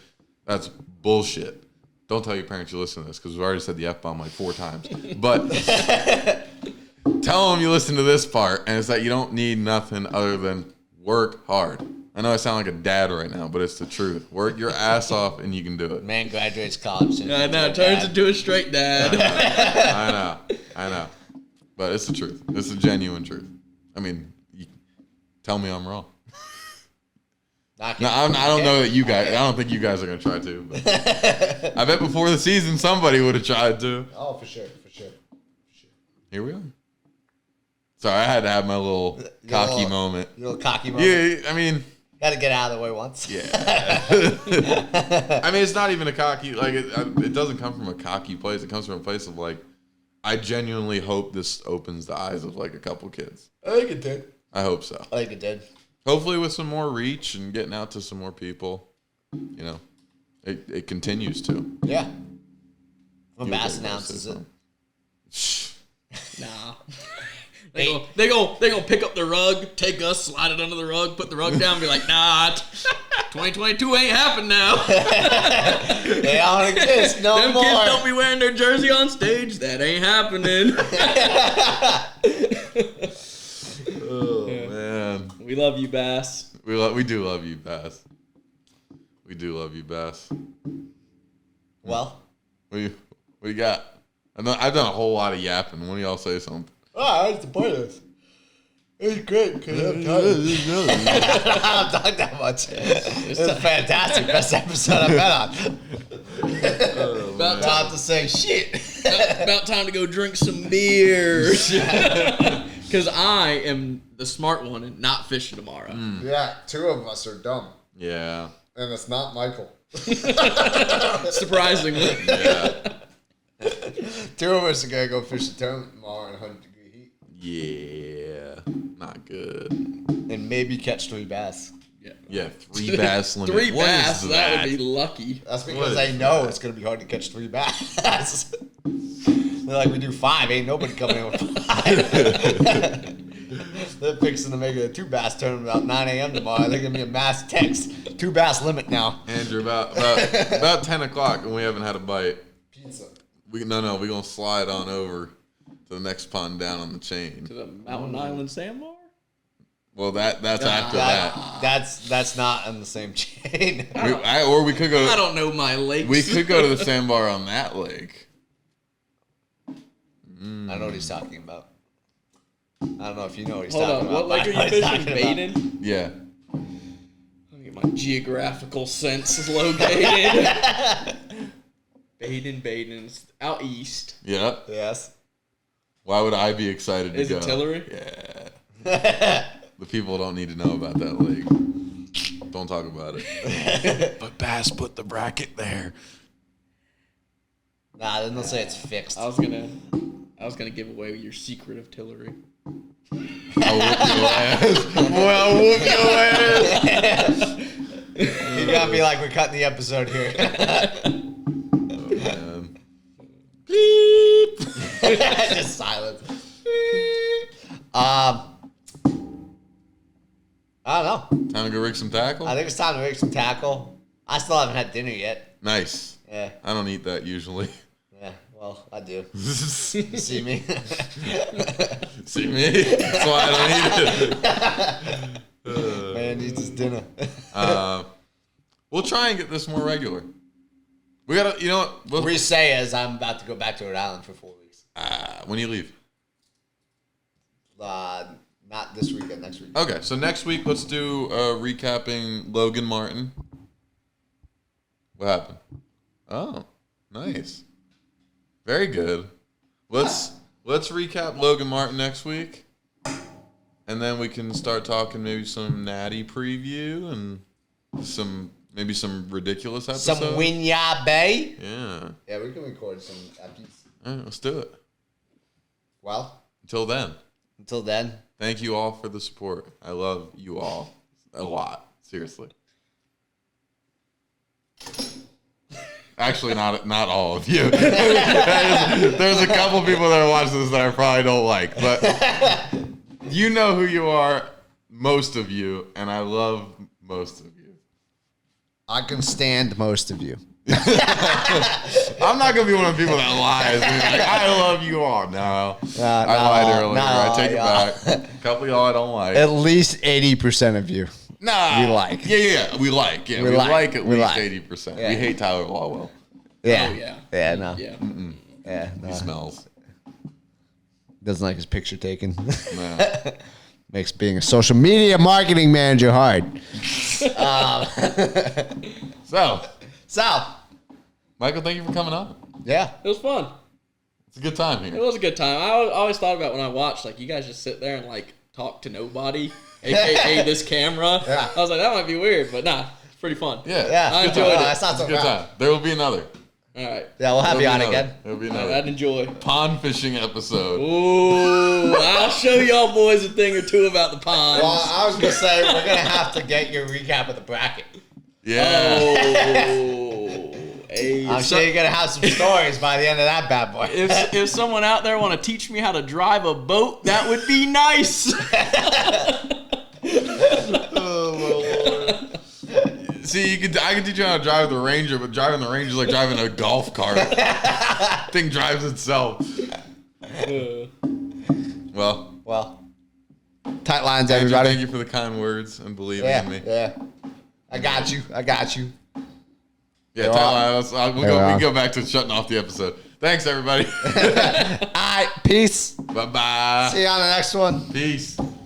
that's bullshit. Don't tell your parents you listen to this, because we've already said the F-bomb like 4 times. But tell them you listen to this part, and it's that you don't need nothing other than work hard. I know I sound like a dad right now, but it's the truth. Work your ass off, and you can do it. Man graduates college. I know, it turns into a straight dad. I know. But it's the truth. It's the genuine truth. I mean, tell me I'm wrong. I don't know that you guys. I don't think you guys are gonna try to. But I bet before the season somebody would have tried to. Oh, for sure. Here we are. Sorry, I had to have my little cocky moment. Your little cocky moment. Yeah, I mean, got to get out of the way once. Yeah. I mean, it's not even a cocky. Like it doesn't come from a cocky place. It comes from a place of like, I genuinely hope this opens the eyes of like a couple kids. I think it did. I hope so. I think it did. Hopefully, with some more reach and getting out to some more people, you know, it continues to. Yeah. When Bass announces it. Nah. They gonna pick up the rug, take us, slide it under the rug, put the rug down, and be like, nah, 2022 ain't happening now. They don't exist no Them more. kids don't be wearing their jersey on stage. That ain't happening. Oh man, we love you, Bass. We do love you, Bass. We do love you, Bass. Well, what you got? I've done a whole lot of yapping. Why don't y'all say something? I like the point of this. It's great because I don't talk that much. It's fantastic. Best episode I've been on. About time to say shit. About time to go drink some beer. Because I am the smart one and not fishing tomorrow. Yeah, 2 of us are dumb. Yeah. And it's not Michael. Surprisingly. Yeah. 2 of us are going to go fish the tournament tomorrow in 100-degree heat. Yeah. Not good. And maybe catch 3 bass. Yeah, 3 bass limit. 3 What bass, is that would be lucky. That's because they know it's going to be hard to catch 3 bass. They're like, we do 5, ain't nobody coming in with 5. They're fixing to make it a 2 bass tournament about 9 a.m. tomorrow. They're going to be a mass text. 2 bass limit now. Andrew, about 10 o'clock and we haven't had a bite. Pizza. We're going to slide on over to the next pond down on the chain. To the Mountain Island Sandbar? Well, that's after that. That's not on the same chain. Or we could go. I don't know my lakes. We could go to the sandbar on that lake. I know what he's talking about. I don't know if you know what he's Hold talking on, about. what lake are you fishing? Baden? Yeah. Let me get my geographical sense located. Baden's out east. Yeah. Yes. Why would I be excited to Is go? it Tillery? Yeah. The people don't need to know about that lake. Don't talk about it. But Bass put the bracket there. Nah, then they'll say it's fixed. I was gonna give away your secret of Tillery. I'll whoop your ass. Boy, I'll whoop your ass. You gotta be like, we're cutting the episode here. Oh, man. Beep. Just silence. I don't know. Time to go rig some tackle? I think it's time to make some tackle. I still haven't had dinner yet. Nice. Yeah. I don't eat that usually. Yeah, well, I do. You see me? See me? That's why I don't eat it. Man needs his dinner. We'll try and get this more regular. We gotta, you know what? We say as I'm about to go back to Rhode Island for 4 weeks. When do you leave? Not this weekend, next week. Okay, so next week let's do recapping Logan Martin. What happened? Oh, nice. Very good. Let's recap Logan Martin next week. And then we can start talking maybe some natty preview and maybe some ridiculous episodes. Some Winya Bay. Yeah. Yeah, we can record some episodes. All right, let's do it. Well, Until then, thank you all for the support. I love you all a lot. Seriously. Actually, not all of you. There's a couple people that are watching this that I probably don't like, but you know who you are, most of you, and I love most of you. I can stand most of you. I'm not gonna be one of the people that lies. Like, I love you all. No, I lied earlier. I take it back. A couple of y'all I don't like. At least 80% of you. Nah, we like. Yeah, we like. Yeah, we like at least 80%. Yeah. We hate Tyler Lawwell. Yeah. Oh, yeah. Yeah, no. Yeah. Yeah, no. He smells. Doesn't like his picture taken. Nah. makes being a social media marketing manager hard. So, Michael, thank you for coming on. yeah. It was fun. It's a good time It here. was a good time. I always thought about when I watched, like, you guys just sit there and, like, talk to nobody, a.k.a. this camera. Yeah. I was like, that might be weird, but nah, it's pretty fun. Yeah, Yeah. I it's a good enjoyed time. it. That's not It's a so good bad. time. There will be another. All right. Yeah, we'll have you on There'll be again. another. There'll be I'd another enjoy. pond fishing episode. Ooh, I'll show y'all boys a thing or two about the ponds. Well, I was going to say, we're going to have to get your recap of the bracket. Yeah. Oh, hey, I'm sure you're going to have some stories by the end of that bad boy. if someone out there want to teach me how to drive a boat, that would be nice. Oh my lord. See, I can teach you how to drive the Ranger, but driving the Ranger is like driving a golf cart. Thing drives itself. Well, Tight lines, Andrew, everybody. thank you for the kind words and believing in me. Yeah. I got you. Yeah, You're Tyler, on. we can go back to shutting off the episode. Thanks, everybody. All right, peace. Bye-bye. See you on the next one. Peace.